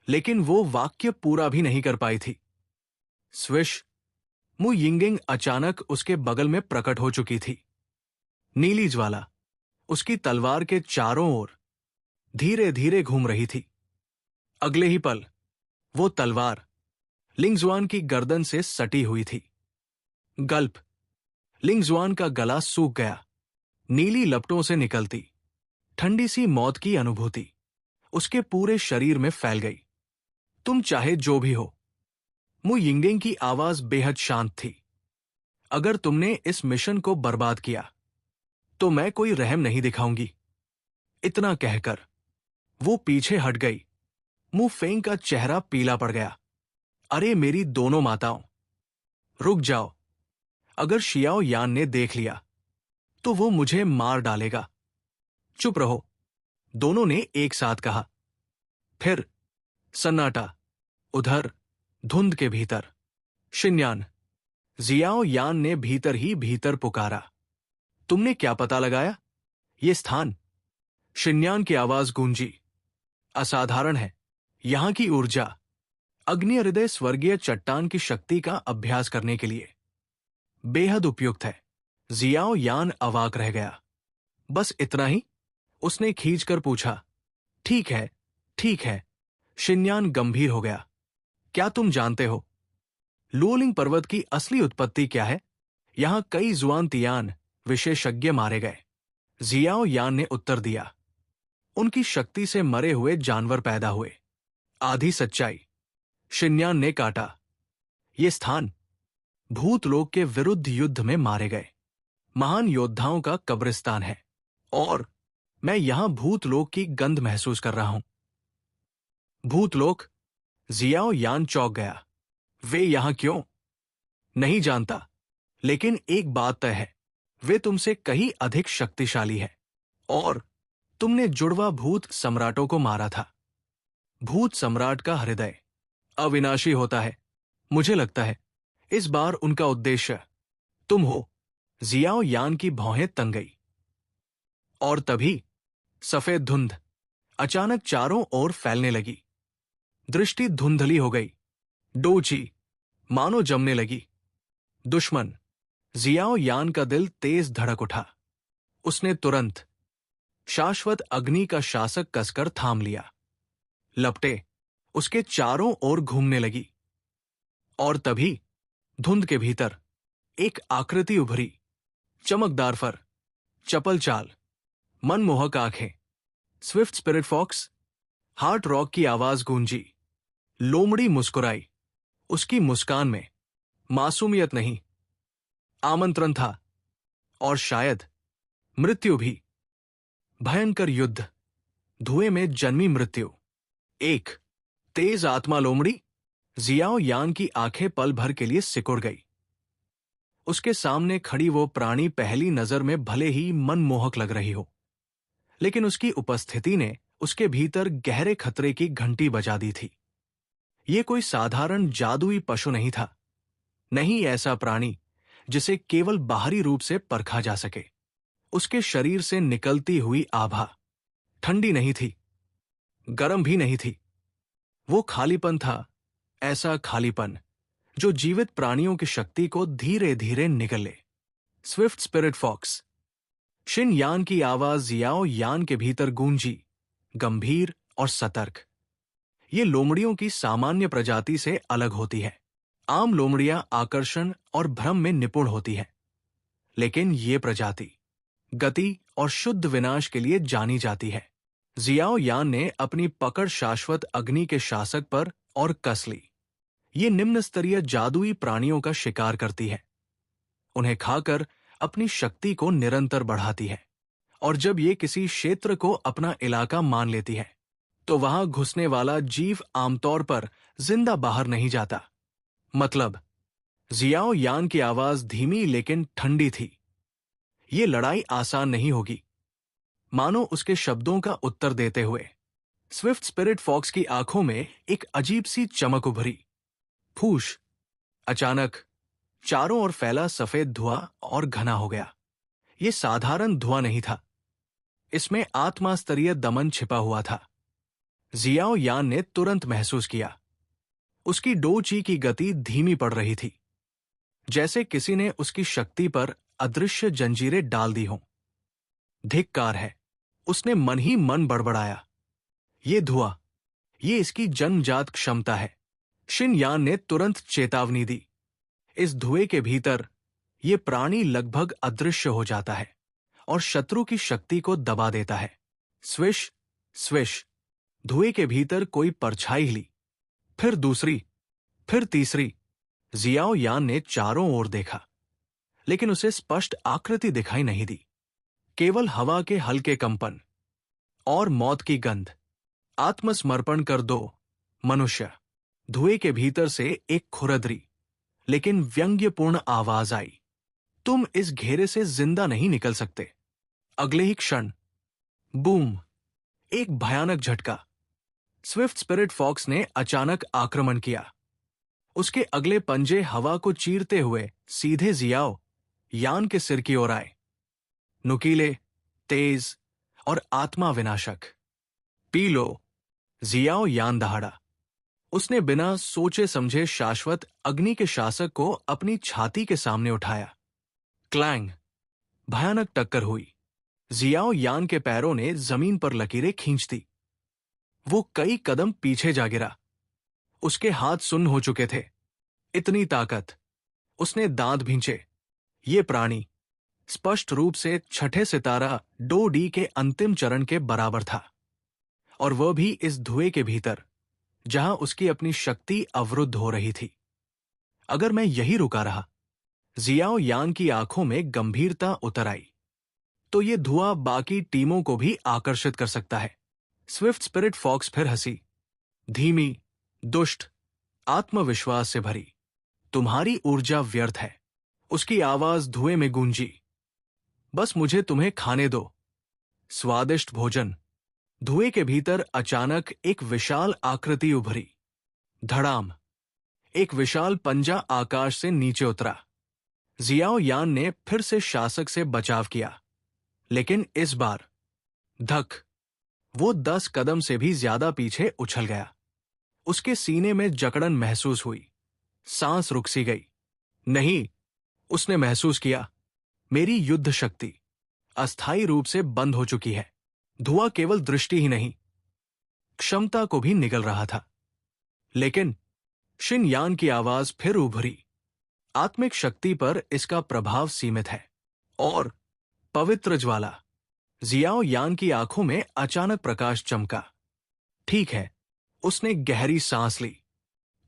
लेकिन वो वाक्य पूरा भी नहीं कर पाई थी। स्विश। मु यिंगिंग अचानक उसके बगल में प्रकट हो चुकी थी। नीली ज्वाला उसकी तलवार के चारों ओर धीरे धीरे घूम रही थी। अगले ही पल वो तलवार लिंगजुआन की गर्दन से सटी हुई थी। गल्प। लिंगजुआन का गला सूख गया। नीली लपटों से निकलती ठंडी सी मौत की अनुभूति उसके पूरे शरीर में फैल गई। तुम चाहे जो भी हो। मु यिंगिंग की आवाज बेहद शांत थी। अगर तुमने इस मिशन को बर्बाद किया, तो मैं कोई रहम नहीं दिखाऊंगी। इतना कहकर वो पीछे हट गई। मु फेंग का चेहरा पीला पड़ गया। अरे मेरी दोनों माताओं, रुक जाओ। अगर शियाओ यान ने देख लिया, तो वो मुझे मार डालेगा। चुप रहो, दोनों ने एक साथ कहा। फिर सन्नाटा। उधर धुंध के भीतर शिन्यान। जियाओ यान ने भीतर ही भीतर पुकारा। तुमने क्या पता लगाया? ये स्थान? शिन्यान की आवाज गूंजी। असाधारण है। यहां की ऊर्जा अग्नि हृदय स्वर्गीय चट्टान की शक्ति का अभ्यास करने के लिए बेहद उपयुक्त है। जियाओ यान अवाक रह गया। बस इतना ही? उसने खींचकर पूछा। ठीक है, ठीक है। शिन्यान गंभीर हो गया। क्या तुम जानते हो लुओलिंग पर्वत की असली उत्पत्ति क्या है? यहां कई जुआनतियान विशेषज्ञ मारे गए। जियाओ यान ने उत्तर दिया। उनकी शक्ति से मरे हुए जानवर पैदा हुए। आधी सच्चाई। शिन्यान ने काटा। ये स्थान भूतलोक के विरुद्ध युद्ध में मारे गए महान योद्धाओं का कब्रिस्तान है, और मैं यहां भूतलोक की गंध महसूस कर रहा हूं। भूतलोक? जियाओ यान चौंक गया। वे यहां क्यों? नहीं जानता, लेकिन एक बात तय है, वे तुमसे कहीं अधिक शक्तिशाली है, और तुमने जुड़वा भूत सम्राटों को मारा था। भूत सम्राट का हृदय अविनाशी होता है। मुझे लगता है इस बार उनका उद्देश्य तुम हो। जियाओ यान की भौहें तंग गई। और तभी सफेद धुंध अचानक चारों ओर फैलने लगी। दृष्टि धुंधली हो गई। डोची मानो जमने लगी। दुश्मन। जियाओ यान का दिल तेज धड़क उठा। उसने तुरंत शाश्वत अग्नि का शासक कसकर थाम लिया। लपटे उसके चारों ओर घूमने लगी। और तभी धुंध के भीतर एक आकृति उभरी। चमकदार फर, चपल चाल, मनमोहक आंखें। Swift spirit fox. Heart rock की आवाज गूंजी। लोमड़ी मुस्कुराई। उसकी मुस्कान में मासूमियत नहीं, आमंत्रण था, और शायद मृत्यु भी। भयंकर युद्ध, धुएं में जन्मी मृत्यु। एक तेज आत्मा लोमड़ी। जियाओ यान की आंखें पल भर के लिए सिकुड़ गई। उसके सामने खड़ी वो प्राणी पहली नजर में भले ही मनमोहक लग रही हो, लेकिन उसकी उपस्थिति ने उसके भीतर गहरे खतरे की घंटी बजा दी थी। ये कोई साधारण जादुई पशु नहीं था, नहीं ऐसा प्राणी जिसे केवल बाहरी रूप से परखा जा सके। उसके शरीर से निकलती हुई आभा ठंडी नहीं थी, गर्म भी नहीं थी। वो खालीपन था, ऐसा खालीपन जो जीवित प्राणियों की शक्ति को धीरे धीरे निगल ले। Swift spirit fox. शिन यान की आवाज जियाओ यान के भीतर गूंजी, गंभीर और सतर्क। ये लोमड़ियों की सामान्य प्रजाति से अलग होती है। आम लोमड़ियां आकर्षण और भ्रम में निपुण होती है, लेकिन ये प्रजाति गति और शुद्ध विनाश के लिए जानी जाती है। जियाओ यान ने अपनी पकड़ शाश्वत अग्नि के शासक पर और कस ली। ये निम्न स्तरीय जादुई प्राणियों का शिकार करती है, उन्हें खाकर अपनी शक्ति को निरंतर बढ़ाती है, और जब ये किसी क्षेत्र को अपना इलाका मान लेती है, तो वहां घुसने वाला जीव आमतौर पर जिंदा बाहर नहीं जाता। मतलब, जियाओ यान की आवाज धीमी लेकिन ठंडी थी। ये लड़ाई आसान नहीं होगी। मानो उसके शब्दों का उत्तर देते हुए स्विफ्ट स्पिरिट फॉक्स की आंखों में एक अजीब सी चमक उभरी। फूश। अचानक चारों ओर फैला सफेद धुआं और घना हो गया। यह साधारण धुआं नहीं था, इसमें आत्मा स्तरीय दमन छिपा हुआ था। जियाओ यान ने तुरंत महसूस किया, उसकी डोची की गति धीमी पड़ रही थी, जैसे किसी ने उसकी शक्ति पर अदृश्य जंजीरें डाल दी हों। धिक्कार है, उसने मन ही मन बड़बड़ाया। ये धुआं, ये इसकी जन्मजात क्षमता है। शिन यान ने तुरंत चेतावनी दी। इस धुएं के भीतर ये प्राणी लगभग अदृश्य हो जाता है और शत्रु की शक्ति को दबा देता है। स्विश स्विश, धुएं के भीतर कोई परछाई हिली, फिर दूसरी, फिर तीसरी। जियाओ यान ने चारों ओर देखा, लेकिन उसे स्पष्ट आकृति दिखाई नहीं दी, केवल हवा के हल्के कंपन और मौत की गंध। आत्मसमर्पण कर दो, मनुष्य। धुएं के भीतर से एक खुरदरी लेकिन व्यंग्यपूर्ण आवाज आई। तुम इस घेरे से जिंदा नहीं निकल सकते। अगले ही क्षण बूम, एक भयानक झटका। स्विफ्ट स्पिरिट फॉक्स ने अचानक आक्रमण किया। उसके अगले पंजे हवा को चीरते हुए सीधे जियाओ यान के सिर की ओर आए। नुकीले, तेज और आत्मा विनाशक। P low. जियाओ यान दहाड़ा। उसने बिना सोचे समझे शाश्वत अग्नि के शासक को अपनी छाती के सामने उठाया। क्लैंग, भयानक टक्कर हुई। जियाओ यान के पैरों ने जमीन पर लकीरें खींच दी। वो कई कदम पीछे जा गिरा। उसके हाथ सुन्न हो चुके थे। इतनी ताकत! उसने दांत भींचे। ये प्राणी स्पष्ट रूप से छठे सितारा डो डी के अंतिम चरण के बराबर था, और वह भी इस धुएं के भीतर, जहां उसकी अपनी शक्ति अवरुद्ध हो रही थी। अगर मैं यही रुका रहा, जियाओ यान की आंखों में गंभीरता उतर आई, तो ये धुआं बाकी टीमों को भी आकर्षित कर सकता है। स्विफ्ट स्पिरिट फॉक्स फिर हंसी, धीमी, दुष्ट, आत्मविश्वास से भरी। तुम्हारी ऊर्जा व्यर्थ है। उसकी आवाज धुएं में गूंजी। बस मुझे तुम्हें खाने दो। स्वादिष्ट भोजन। धुएं के भीतर अचानक एक विशाल आकृति उभरी। धड़ाम! एक विशाल पंजा आकाश से नीचे उतरा। जियाओ यान ने फिर से शासक से बचाव किया, लेकिन इस बार धक! वो 10 कदम से भी ज्यादा पीछे उछल गया। उसके सीने में जकड़न महसूस हुई। सांस रुक सी गई। नहीं, उसने महसूस किया, मेरी युद्ध शक्ति अस्थायी रूप से बंद हो चुकी है। धुआं केवल दृष्टि ही नहीं, क्षमता को भी निगल रहा था। लेकिन शिन यान की आवाज फिर उभरी। आत्मिक शक्ति पर इसका प्रभाव सीमित है। और पवित्र ज्वाला। जियाओ यान की आंखों में अचानक प्रकाश चमका। ठीक है, उसने गहरी सांस ली।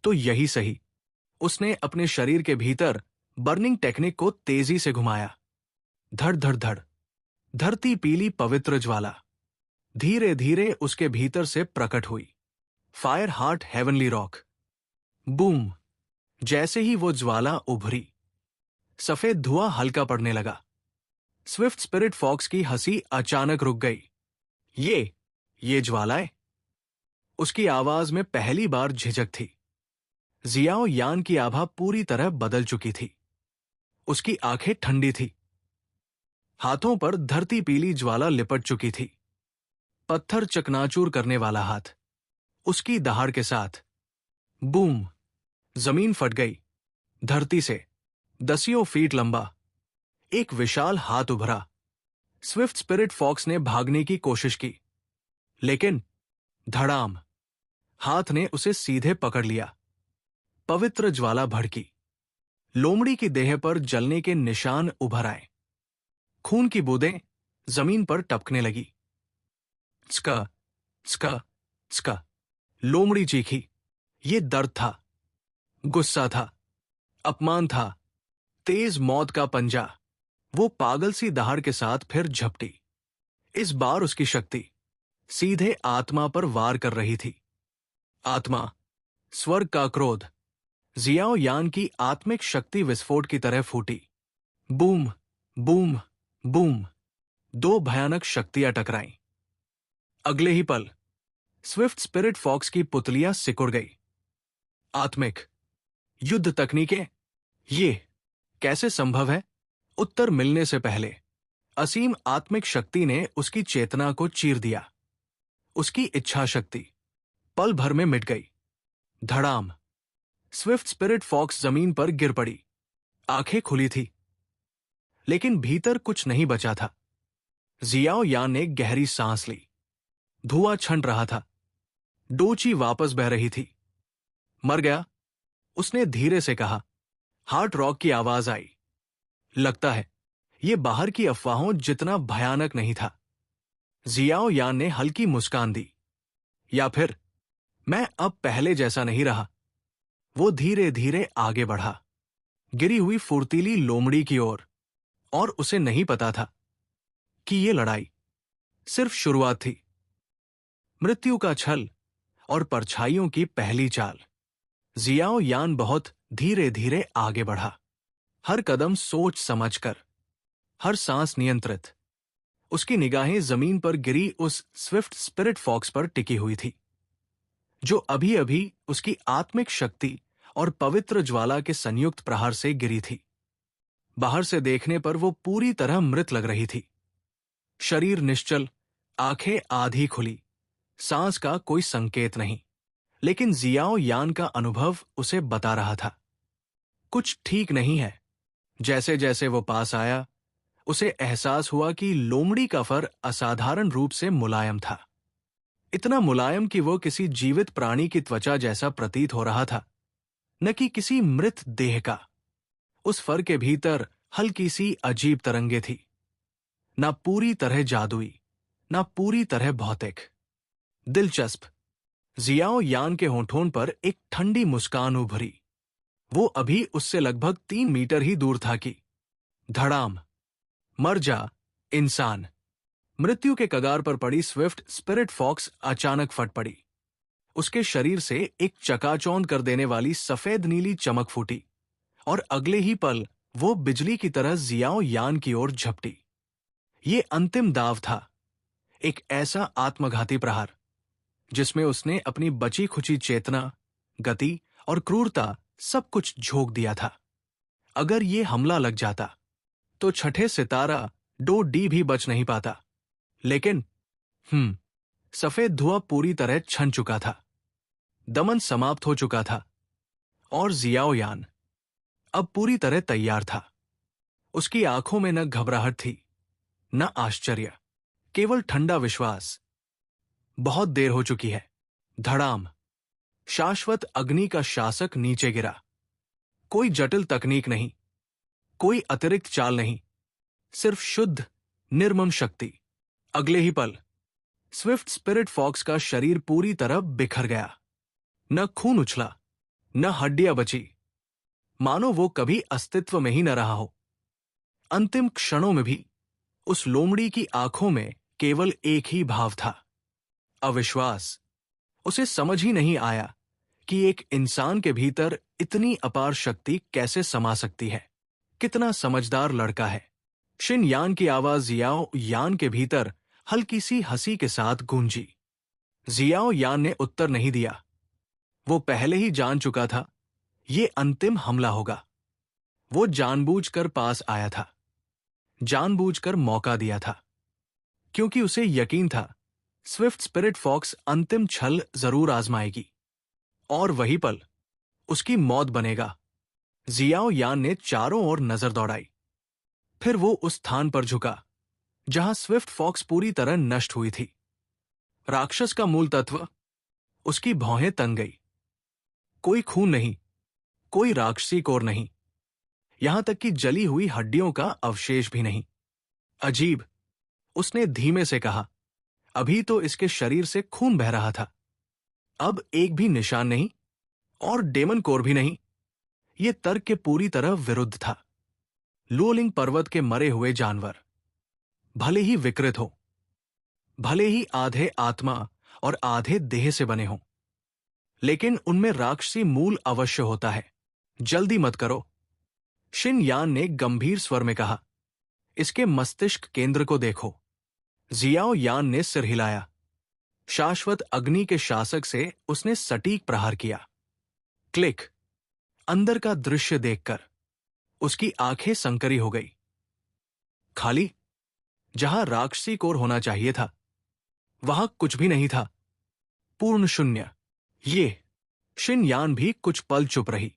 तो यही सही। उसने अपने शरीर के भीतर बर्निंग टेक्निक को तेजी से घुमाया। धड़ धड़ धड़। धरती पीली पवित्र ज्वाला धीरे धीरे उसके भीतर से प्रकट हुई। Fire heart heavenly rock. Boom! जैसे ही वो ज्वाला उभरी, सफेद धुआं हल्का पड़ने लगा। स्विफ्ट स्पिरिट फॉक्स की हंसी अचानक रुक गई। ये ज्वालाएं? उसकी आवाज में पहली बार झिझक थी। जियाओ यान की आभा पूरी तरह बदल चुकी थी। उसकी आंखें ठंडी थी। हाथों पर धरती पीली ज्वाला लिपट चुकी थी। पत्थर चकनाचूर करने वाला हाथ। उसकी दहाड़ के साथ बूम! जमीन फट गई। धरती से 10 फीट लंबा एक विशाल हाथ उभरा। स्विफ्ट स्पिरिट फॉक्स ने भागने की कोशिश की, लेकिन धड़ाम! हाथ ने उसे सीधे पकड़ लिया। पवित्र ज्वाला भड़की। लोमड़ी की देह पर जलने के निशान उभर आए। खून की बूंदें जमीन पर टपकने लगी। स्का स्का स्का। लोमड़ी चीखी। ये दर्द था, गुस्सा था, अपमान था, तेज मौत का पंजा। वो पागल सी दहाड़ के साथ फिर झपटी। इस बार उसकी शक्ति सीधे आत्मा पर वार कर रही थी। आत्मा, स्वर्ग का क्रोध। जियाओ यान की आत्मिक शक्ति विस्फोट की तरह फूटी। Boom boom boom. 2 भयानक शक्तियां टकराईं। अगले ही पल स्विफ्ट स्पिरिट फॉक्स की पुतलियां सिकुड़ गई। आत्मिक युद्ध तकनीकें? ये कैसे संभव है? उत्तर मिलने से पहले असीम आत्मिक शक्ति ने उसकी चेतना को चीर दिया। उसकी इच्छा शक्ति पल भर में मिट गई। धड़ाम! स्विफ्ट स्पिरिट फॉक्स जमीन पर गिर पड़ी। आंखें खुली थी, लेकिन भीतर कुछ नहीं बचा था। जियाओ यान ने गहरी सांस ली। धुआं छंट रहा था। डोची वापस बह रही थी। मर गया? उसने धीरे से कहा। हार्ट रॉक की आवाज आई। लगता है ये बाहर की अफवाहों जितना भयानक नहीं था। जियाओ यान ने हल्की मुस्कान दी। या फिर मैं अब पहले जैसा नहीं रहा। वो धीरे धीरे आगे बढ़ा, गिरी हुई फुर्तीली लोमड़ी की ओर, और उसे नहीं पता था कि ये लड़ाई सिर्फ शुरुआत थी। मृत्यु का छल और परछाइयों की पहली चाल। जियाओ यान बहुत धीरे धीरे आगे बढ़ा, हर कदम सोच समझकर, हर सांस नियंत्रित। उसकी निगाहें जमीन पर गिरी उस स्विफ्ट स्पिरिट फॉक्स पर टिकी हुई थी, जो अभी अभी उसकी आत्मिक शक्ति और पवित्र ज्वाला के संयुक्त प्रहार से गिरी थी। बाहर से देखने पर वो पूरी तरह मृत लग रही थी। शरीर निश्चल, आंखें आधी खुली, सांस का कोई संकेत नहीं। लेकिन जियाओ यान का अनुभव उसे बता रहा था, कुछ ठीक नहीं है। जैसे जैसे वो पास आया, उसे एहसास हुआ कि लोमड़ी का फर असाधारण रूप से मुलायम था। इतना मुलायम कि वो किसी जीवित प्राणी की त्वचा जैसा प्रतीत हो रहा था, न कि किसी मृत देह का। उस फर के भीतर हल्की सी अजीब तरंगे थी, ना पूरी तरह जादुई, ना पूरी तरह भौतिक। दिलचस्प। जियाओ यान के होठों पर एक ठंडी मुस्कान उभरी। वो अभी उससे लगभग 3 मीटर ही दूर था कि धड़ाम। मर जा, इंसान। मृत्यु के कगार पर पड़ी स्विफ्ट स्पिरिट फॉक्स अचानक फट पड़ी। उसके शरीर से एक चकाचौंध कर देने वाली सफेद नीली चमक फूटी और अगले ही पल वो बिजली की तरह जियाओ यान की ओर झपटी। ये अंतिम दाव था, एक ऐसा आत्मघाती प्रहार जिसमें उसने अपनी बची खुची चेतना, गति और क्रूरता सब कुछ झोंक दिया था। अगर ये हमला लग जाता तो छठे सितारा डो डी भी बच नहीं पाता। लेकिन सफेद धुआं पूरी तरह छन चुका था, दमन समाप्त हो चुका था और जियाओ यान अब पूरी तरह तैयार था। उसकी आंखों में न घबराहट थी, न आश्चर्य, केवल ठंडा विश्वास। बहुत देर हो चुकी है। धड़ाम। शाश्वत अग्नि का शासक नीचे गिरा। कोई जटिल तकनीक नहीं, कोई अतिरिक्त चाल नहीं, सिर्फ शुद्ध निर्मम शक्ति। अगले ही पल स्विफ्ट स्पिरिट फॉक्स का शरीर पूरी तरह बिखर गया। न खून उछला, न हड्डियां बची, मानो वो कभी अस्तित्व में ही न रहा हो। अंतिम क्षणों में भी उस लोमड़ी की आंखों में केवल एक ही भाव था, अविश्वास। उसे समझ ही नहीं आया कि एक इंसान के भीतर इतनी अपार शक्ति कैसे समा सकती है। कितना समझदार लड़का है। शिन यान की आवाज जियाओ यान के भीतर हल्की सी हंसी के साथ गूंजी। जियाओ यान ने उत्तर नहीं दिया। वो पहले ही जान चुका था, ये अंतिम हमला होगा। वो जानबूझकर पास आया था, जानबूझकर मौका दिया था, क्योंकि उसे यकीन था स्विफ्ट स्पिरिट फॉक्स अंतिम छल जरूर आजमाएगी और वही पल उसकी मौत बनेगा। जियाओ यान ने चारों ओर नजर दौड़ाई। फिर वो उस स्थान पर झुका जहां स्विफ्ट फॉक्स पूरी तरह नष्ट हुई थी। राक्षस का मूल तत्व। उसकी भौहें तंग गई। कोई खून नहीं, कोई राक्षसी कोर नहीं, यहां तक कि जली हुई हड्डियों का अवशेष भी नहीं। अजीब, उसने धीमे से कहा। अभी तो इसके शरीर से खून बह रहा था, अब एक भी निशान नहीं और डेमन कोर भी नहीं। यह तर्क के पूरी तरह विरुद्ध था। लुओलिंग पर्वत के मरे हुए जानवर, भले ही विकृत हो, भले ही आधे आत्मा और आधे देह से बने हों, लेकिन उनमें राक्षसी मूल अवश्य होता है। जल्दी मत करो, शिन यान ने गंभीर स्वर में कहा। इसके मस्तिष्क केंद्र को देखो। जियाओ यान ने सिर हिलाया। शाश्वत अग्नि के शासक से उसने सटीक प्रहार किया। क्लिक। अंदर का दृश्य देखकर उसकी आंखें संकरी हो गई। खाली। जहां राक्षसी कोर होना चाहिए था, वहां कुछ भी नहीं था। पूर्ण शून्य। ये शिन यान भी कुछ पल चुप रही।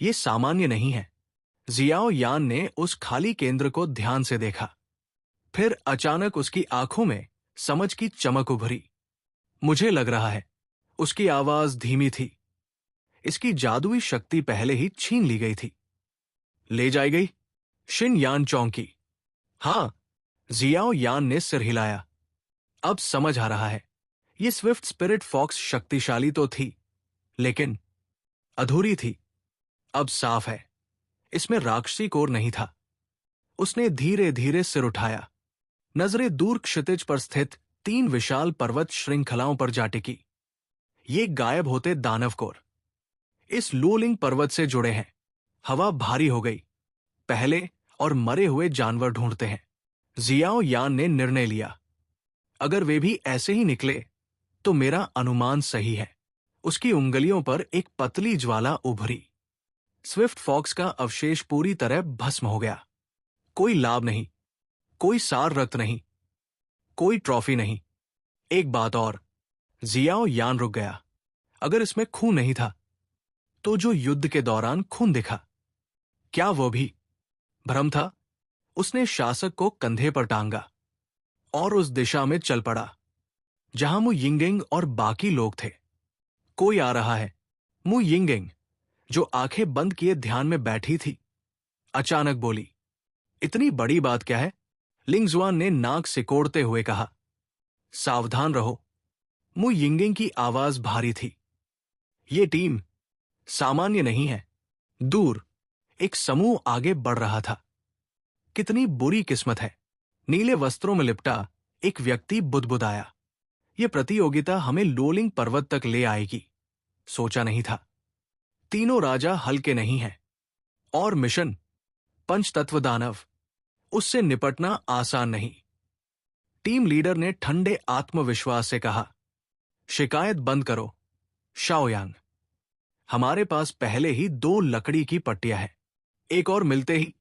ये सामान्य नहीं है। जियाओ यान ने उस खाली केंद्र को ध्यान से देखा। फिर अचानक उसकी आंखों में समझ की चमक उभरी। मुझे लग रहा है। उसकी आवाज धीमी थी। इसकी जादुई शक्ति पहले ही छीन ली गई थी। ले जाई गई? शिन यान चौंकी। हां, जियाओ यान ने सिर हिलाया। अब समझ आ रहा है। ये स्विफ्ट स्पिरिट फॉक्स शक्तिशाली तो थी, लेकिन अधूरी थी। अब साफ है, इसमें राक्षसी कोर नहीं था। उसने धीरे धीरे सिर उठाया। नजरें दूर क्षितिज पर स्थित 3 विशाल पर्वत श्रृंखलाओं पर जा टिकी। ये गायब होते दानव कोर इस लुओलिंग पर्वत से जुड़े हैं। हवा भारी हो गई। पहले और मरे हुए जानवर ढूंढते हैं। जियाओ यान ने निर्णय लिया। अगर वे भी ऐसे ही निकले तो मेरा अनुमान सही है। उसकी उंगलियों पर एक पतली ज्वाला उभरी। स्विफ्ट फॉक्स का अवशेष पूरी तरह भस्म हो गया। कोई लाभ नहीं, कोई सार रक्त नहीं, कोई ट्रॉफी नहीं। एक बात और, जियाओ यान रुक गया। अगर इसमें खून नहीं था, तो जो युद्ध के दौरान खून दिखा, क्या वो भी भ्रम था? उसने शासक को कंधे पर टांगा और उस दिशा में चल पड़ा जहां मु यिंगेंग और बाकी लोग थे। कोई आ रहा है, मु यिंगेंग, जो आंखें बंद किए ध्यान में बैठी थी, अचानक बोली। इतनी बड़ी बात क्या है? लिंगजुआन ने नाक सिकोड़ते हुए कहा। सावधान रहो। मु यिंगेंग की आवाज भारी थी। ये टीम सामान्य नहीं है। दूर एक समूह आगे बढ़ रहा था। कितनी बुरी किस्मत है। नीले वस्त्रों में लिपटा एक व्यक्ति बुदबुदाया। यह प्रतियोगिता हमें लोलिंग पर्वत तक ले आएगी, सोचा नहीं था। तीनों राजा हल्के नहीं हैं, और मिशन पंचतत्व दानव, उससे निपटना आसान नहीं। टीम लीडर ने ठंडे आत्मविश्वास से कहा, शिकायत बंद करो शाओयांग। हमारे पास पहले ही 2 लकड़ी की पट्टियां हैं। एक और मिलते ही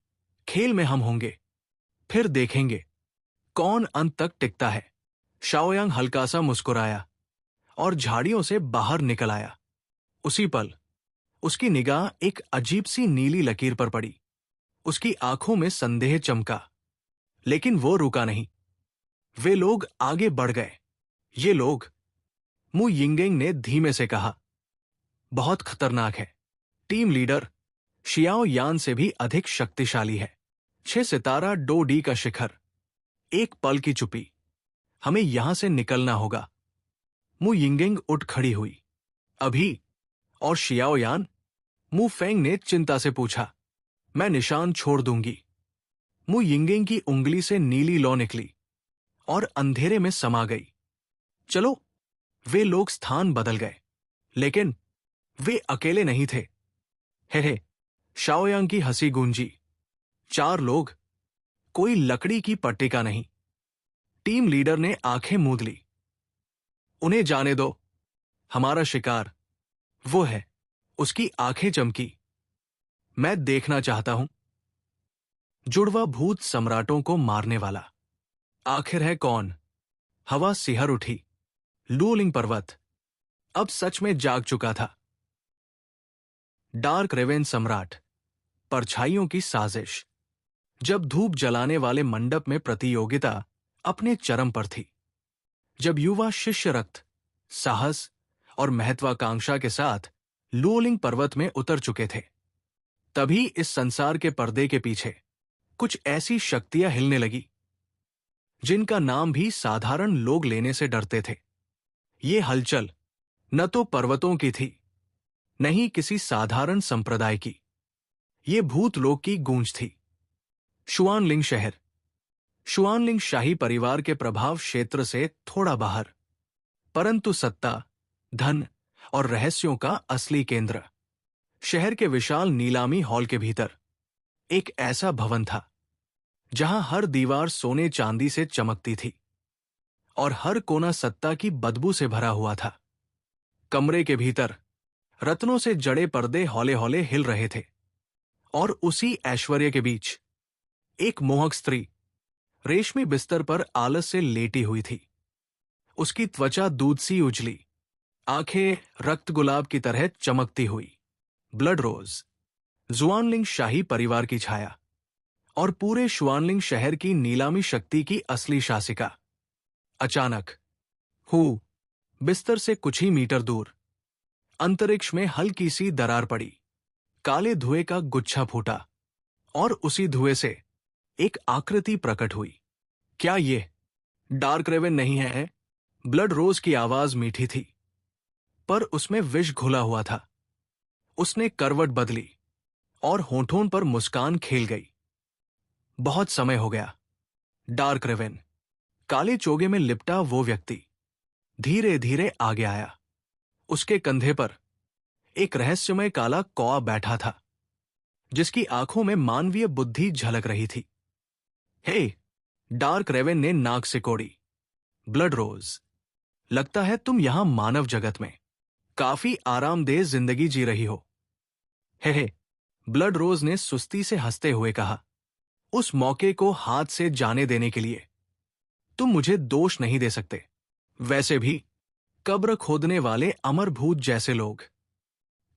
खेल में हम होंगे। फिर देखेंगे कौन अंत तक टिकता है। शाओयांग हल्का सा मुस्कुराया और झाड़ियों से बाहर निकल आया। उसी पल उसकी निगाह एक अजीब सी नीली लकीर पर पड़ी। उसकी आंखों में संदेह चमका, लेकिन वो रुका नहीं। वे लोग आगे बढ़ गए। ये लोग, मु यिंगेंग ने धीमे से कहा, बहुत खतरनाक है। टीम लीडर शियाओ यान से भी अधिक शक्तिशाली है। 6 सितारा डो डी का शिखर। एक पल की चुप्पी। हमें यहां से निकलना होगा। मु यिंगेंग उठ खड़ी हुई। अभी? और शियाओ यान? मु फेंग ने चिंता से पूछा। मैं निशान छोड़ दूंगी। मु यिंगेंग की उंगली से नीली लौ निकली और अंधेरे में समा गई। चलो। वे लोग स्थान बदल गए, लेकिन वे अकेले नहीं थे। हे, शाओयांग की हंसी गूंजी। 4 लोग, कोई लकड़ी की पट्टिका नहीं। टीम लीडर ने आंखें मूंद ली। उन्हें जाने दो। हमारा शिकार वो है। उसकी आंखें चमकी। मैं देखना चाहता हूं। जुड़वा भूत सम्राटों को मारने वाला आखिर है कौन? हवा सिहर उठी। लूलिंग पर्वत अब सच में जाग चुका था। डार्क रेवेन सम्राट, परछाइयों की साजिश। जब धूप जलाने वाले मंडप में प्रतियोगिता अपने चरम पर थी, जब युवा शिष्य रक्त, साहस और महत्वाकांक्षा के साथ लूलिंग पर्वत में उतर चुके थे, तभी इस संसार के पर्दे के पीछे कुछ ऐसी शक्तियां हिलने लगी जिनका नाम भी साधारण लोग लेने से डरते थे। ये हलचल न तो पर्वतों की थी, न ही किसी साधारण संप्रदाय की। ये भूतलोक की गूंज थी। शुआनलिंग शहर, शुआनलिंग शाही परिवार के प्रभाव क्षेत्र से थोड़ा बाहर, परंतु सत्ता, धन और रहस्यों का असली केंद्र। शहर के विशाल नीलामी हॉल के भीतर एक ऐसा भवन था जहां हर दीवार सोने चांदी से चमकती थी और हर कोना सत्ता की बदबू से भरा हुआ था। कमरे के भीतर रत्नों से जड़े पर्दे हौले हौले हिल रहे थे, और उसी ऐश्वर्य के बीच एक मोहक स्त्री रेशमी बिस्तर पर आलस से लेटी हुई थी। उसकी त्वचा दूध सी उजली, आंखें रक्त गुलाब की तरह चमकती हुई। ब्लड रोज, जुआनलिंग शाही परिवार की छाया और पूरे शुआनलिंग शहर की नीलामी शक्ति की असली शासिका। अचानक बिस्तर से कुछ ही मीटर दूर अंतरिक्ष में हल्की सी दरार पड़ी। काले धुएं का गुच्छा फूटा और उसी धुएं से एक आकृति प्रकट हुई। क्या ये डार्क रेवेन नहीं है? ब्लड रोज की आवाज मीठी थी, पर उसमें विष घुला हुआ था। उसने करवट बदली और होठों पर मुस्कान खेल गई। बहुत समय हो गया। डार्क रेवेन, काले चोगे में लिपटा वो व्यक्ति धीरे धीरे आगे आया। उसके कंधे पर एक रहस्यमय काला कौआ बैठा था, जिसकी आंखों में मानवीय बुद्धि झलक रही थी। हे, डार्क रेवेन ने नाक सिकोड़ी। ब्लड रोज, लगता है तुम यहां मानव जगत में काफी आरामदेह जिंदगी जी रही हो। हे, ब्लड रोज ने सुस्ती से हंसते हुए कहा। उस मौके को हाथ से जाने देने के लिए तुम मुझे दोष नहीं दे सकते। वैसे भी कब्र खोदने वाले अमरभूत जैसे लोग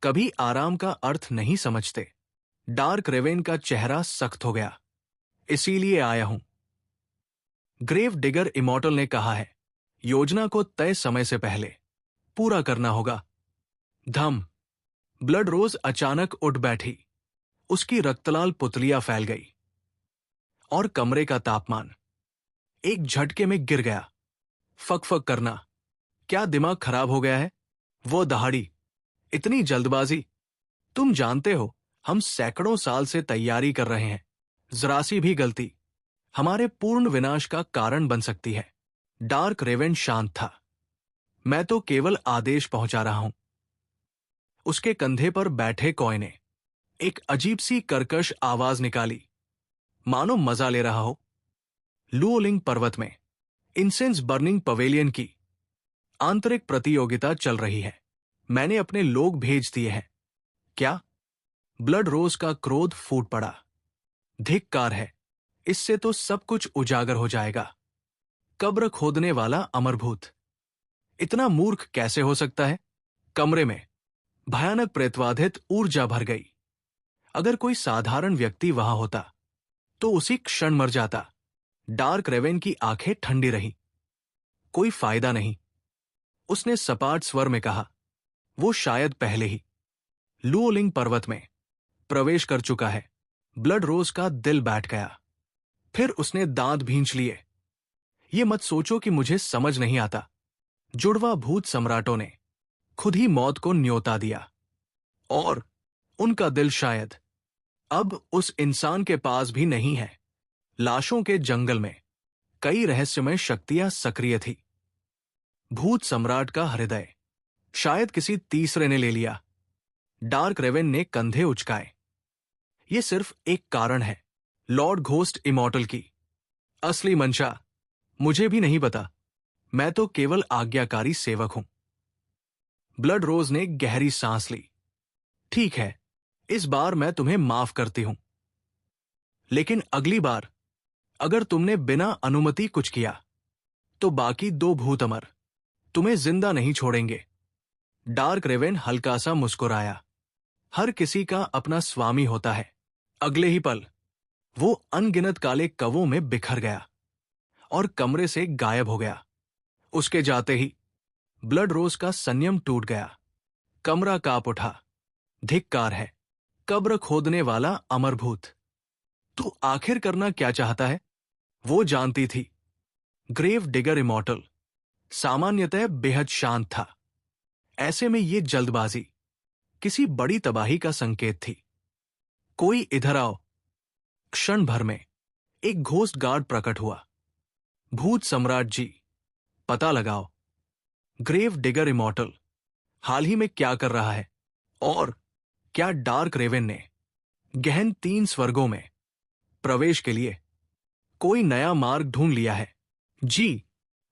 कभी आराम का अर्थ नहीं समझते। डार्क रेवेन का चेहरा सख्त हो गया। इसीलिए आया हूं। ग्रेव डिगर इमॉर्टल ने कहा है, योजना को तय समय से पहले पूरा करना होगा। धम। ब्लड रोज अचानक उठ बैठी। उसकी रक्तलाल पुतलियां फैल गई और कमरे का तापमान एक झटके में गिर गया। फक फक करना, क्या दिमाग खराब हो गया है? वो दहाड़ी, इतनी जल्दबाजी? तुम जानते हो हम सैकड़ों साल से तैयारी कर रहे हैं। जरा सी भी गलती हमारे पूर्ण विनाश का कारण बन सकती है। डार्क रेवेन शांत था। मैं तो केवल आदेश पहुंचा रहा हूं। उसके कंधे पर बैठे कॉय ने एक अजीब सी कर्कश आवाज निकाली, मानो मजा ले रहा हो। लुओलिंग पर्वत में इंसेंस बर्निंग पवेलियन की आंतरिक प्रतियोगिता चल रही है। मैंने अपने लोग भेज दिए हैं। क्या? ब्लड रोज का क्रोध फूट पड़ा। धिक्कार है, इससे तो सब कुछ उजागर हो जाएगा। कब्र खोदने वाला अमरभूत इतना मूर्ख कैसे हो सकता है? कमरे में भयानक प्रेतवाधित ऊर्जा भर गई। अगर कोई साधारण व्यक्ति वहां होता तो उसी क्षण मर जाता। डार्क रेवेन की आंखें ठंडी रहीं। कोई फायदा नहीं, उसने सपाट स्वर में कहा। वो शायद पहले ही लुओलिंग पर्वत में प्रवेश कर चुका है। ब्लड रोज का दिल बैठ गया। फिर उसने दांत भींच लिए। ये मत सोचो कि मुझे समझ नहीं आता। जुड़वा भूत सम्राटों ने खुद ही मौत को न्योता दिया, और उनका दिल शायद अब उस इंसान के पास भी नहीं है। लाशों के जंगल में कई रहस्यमय शक्तियां सक्रिय थी। भूत सम्राट का हृदय शायद किसी तीसरे ने ले लिया। डार्क रेवेन ने कंधे उचकाए। यह सिर्फ एक कारण है, लॉर्ड घोस्ट इमॉर्टल की असली मंशा मुझे भी नहीं पता। मैं तो केवल आज्ञाकारी सेवक हूं। ब्लड रोज ने गहरी सांस ली। ठीक है, इस बार मैं तुम्हें माफ करती हूं, लेकिन अगली बार अगर तुमने बिना अनुमति कुछ किया तो बाकी दो भूत अमर तुम्हें जिंदा नहीं छोड़ेंगे। डार्क रेवेन हल्का सा मुस्कुराया। हर किसी का अपना स्वामी होता है। अगले ही पल वो अनगिनत काले कवों में बिखर गया और कमरे से गायब हो गया। उसके जाते ही ब्लड रोज का संयम टूट गया। कमरा कांप उठा। धिक्कार है, कब्र खोदने वाला अमरभूत। तू आखिर करना क्या चाहता है? वो जानती थी। ग्रेव डिगर इमॉर्टल सामान्यतः बेहद शांत था। ऐसे में ये जल्दबाजी किसी बड़ी तबाही का संकेत थी। कोई इधर आओ। क्षण भर में एक घोस्ट गार्ड प्रकट हुआ। भूत सम्राट जी, पता लगाओ ग्रेव डिगर इमॉर्टल हाल ही में क्या कर रहा है, और क्या डार्क रेवेन ने गहन 3 स्वर्गों में प्रवेश के लिए कोई नया मार्ग ढूंढ लिया है? जी।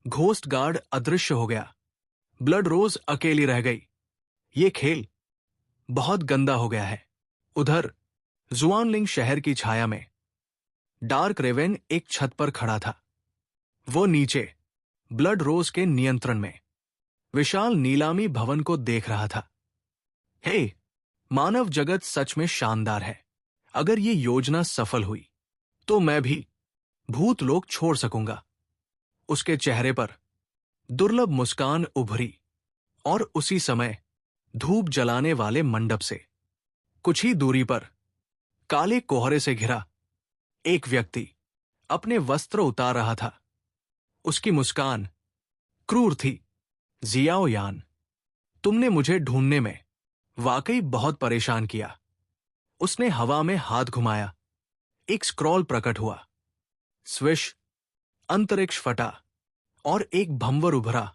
घोस्ट गार्ड अदृश्य हो गया। ब्लड रोज अकेली रह गई। ये खेल बहुत गंदा हो गया है। उधर जुआनलिंग शहर की छाया में डार्क रेवेन एक छत पर खड़ा था। वो नीचे ब्लड रोज के नियंत्रण में विशाल नीलामी भवन को देख रहा था। हे, मानव जगत सच में शानदार है। अगर ये योजना सफल हुई तो मैं भी भूतलोक छोड़ सकूंगा। उसके चेहरे पर दुर्लभ मुस्कान उभरी, और उसी समय धूप जलाने वाले मंडप से कुछ ही दूरी पर काले कोहरे से घिरा एक व्यक्ति अपने वस्त्र उतार रहा था। उसकी मुस्कान क्रूर थी। जियाओ यान, तुमने मुझे ढूंढने में वाकई बहुत परेशान किया। उसने हवा में हाथ घुमाया। एक स्क्रॉल प्रकट हुआ। स्विश, अंतरिक्ष फटा और एक भंवर उभरा।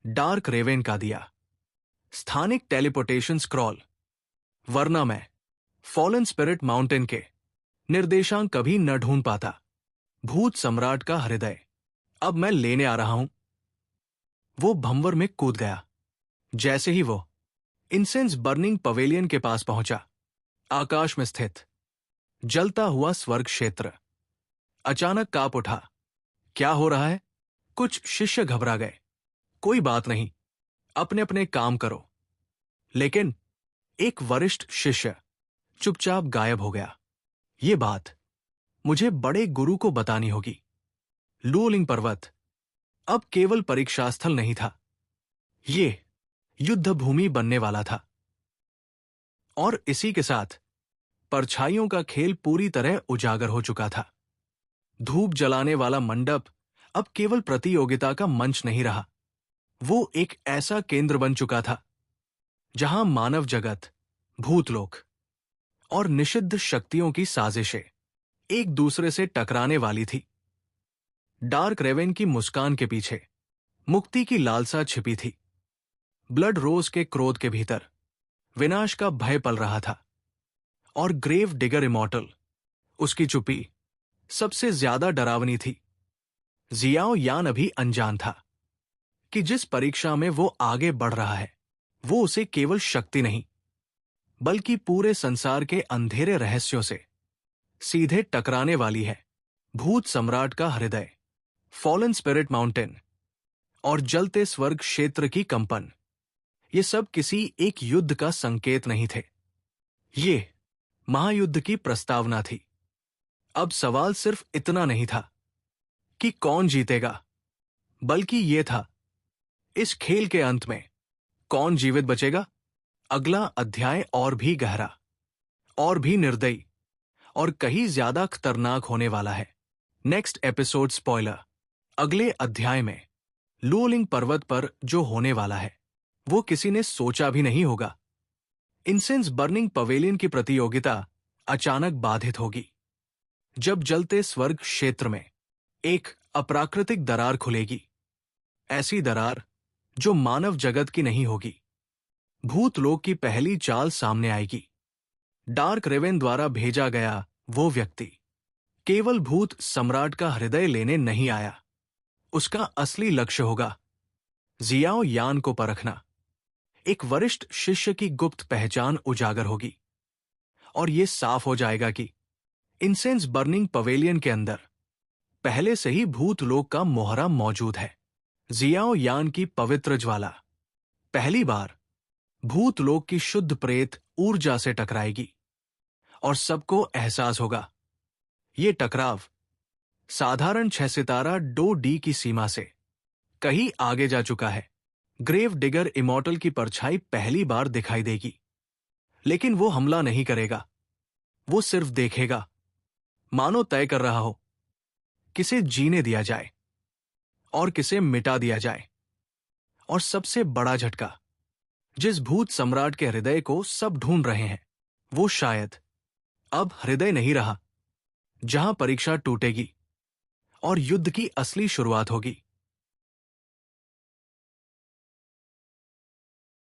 डार्क रेवेन का दिया। स्थानिक टेलीपोर्टेशन स्क्रॉल, वरना मैं फॉलन स्पिरिट माउंटेन के निर्देशांक कभी न ढूंढ पाता। भूत सम्राट का हृदय अब मैं लेने आ रहा हूं। वो भंवर में कूद गया। जैसे ही वो इंसेंस बर्निंग पवेलियन के पास पहुंचा, आकाश में स्थित जलता हुआ स्वर्ग क्षेत्र अचानक कांप उठा। क्या हो रहा है? कुछ शिष्य घबरा गए। कोई बात नहीं, अपने अपने काम करो। लेकिन एक वरिष्ठ शिष्य चुपचाप गायब हो गया। ये बात मुझे बड़े गुरु को बतानी होगी। लुओलिंग पर्वत अब केवल परीक्षा स्थल नहीं था, ये युद्ध भूमि बनने वाला था। और इसी के साथ परछाइयों का खेल पूरी तरह उजागर हो चुका था। धूप जलाने वाला मंडप अब केवल प्रतियोगिता का मंच नहीं रहा, वो एक ऐसा केंद्र बन चुका था जहां मानव जगत, भूतलोक और निषिद्ध शक्तियों की साजिशें एक दूसरे से टकराने वाली थी। डार्क रेवेन की मुस्कान के पीछे मुक्ति की लालसा छिपी थी। ब्लड रोज के क्रोध के भीतर विनाश का भय पल रहा था। और ग्रेव डिगर इमॉर्टल, उसकी चुप्पी सबसे ज्यादा डरावनी थी। जियाओ यान अभी अनजान था कि जिस परीक्षा में वो आगे बढ़ रहा है, वो उसे केवल शक्ति नहीं, बल्कि पूरे संसार के अंधेरे रहस्यों से सीधे टकराने वाली है। भूत सम्राट का हृदय, फॉलन स्पिरिट माउंटेन और जलते स्वर्ग क्षेत्र की कंपन, ये सब किसी एक युद्ध का संकेत नहीं थे, ये महायुद्ध की प्रस्तावना थी। अब सवाल सिर्फ इतना नहीं था कि कौन जीतेगा, बल्कि यह था इस खेल के अंत में कौन जीवित बचेगा। अगला अध्याय और भी गहरा, और भी निर्दयी और कहीं ज्यादा खतरनाक होने वाला है। Next episode spoiler. अगले अध्याय में लुओलिंग पर्वत पर जो होने वाला है वो किसी ने सोचा भी नहीं होगा। इंसेंस बर्निंग पवेलियन की प्रतियोगिता अचानक बाधित होगी जब जलते स्वर्ग क्षेत्र में एक अप्राकृतिक दरार खुलेगी। ऐसी दरार जो मानव जगत की नहीं होगी। भूतलोक की पहली चाल सामने आएगी। डार्क रेवेन द्वारा भेजा गया वो व्यक्ति केवल भूत सम्राट का हृदय लेने नहीं आया, उसका असली लक्ष्य होगा जियाओ यान को परखना। एक वरिष्ठ शिष्य की गुप्त पहचान उजागर होगी और यह साफ हो जाएगा कि इंसेंस बर्निंग पवेलियन के अंदर पहले से ही भूतलोक का मोहरा मौजूद है। जियाओ यान की पवित्र ज्वाला पहली बार भूतलोक की शुद्ध प्रेत ऊर्जा से टकराएगी और सबको एहसास होगा ये टकराव साधारण 6 सितारा 2D की सीमा से कहीं आगे जा चुका है। ग्रेव डिगर इमॉर्टल की परछाई पहली बार दिखाई देगी, लेकिन वो हमला नहीं करेगा, वो सिर्फ देखेगा, मानो तय कर रहा हो किसे जीने दिया जाए और किसे मिटा दिया जाए। और सबसे बड़ा झटका, जिस भूत सम्राट के हृदय को सब ढूंढ रहे हैं, वो शायद अब हृदय नहीं रहा जहां परीक्षा टूटेगी और युद्ध की असली शुरुआत होगी।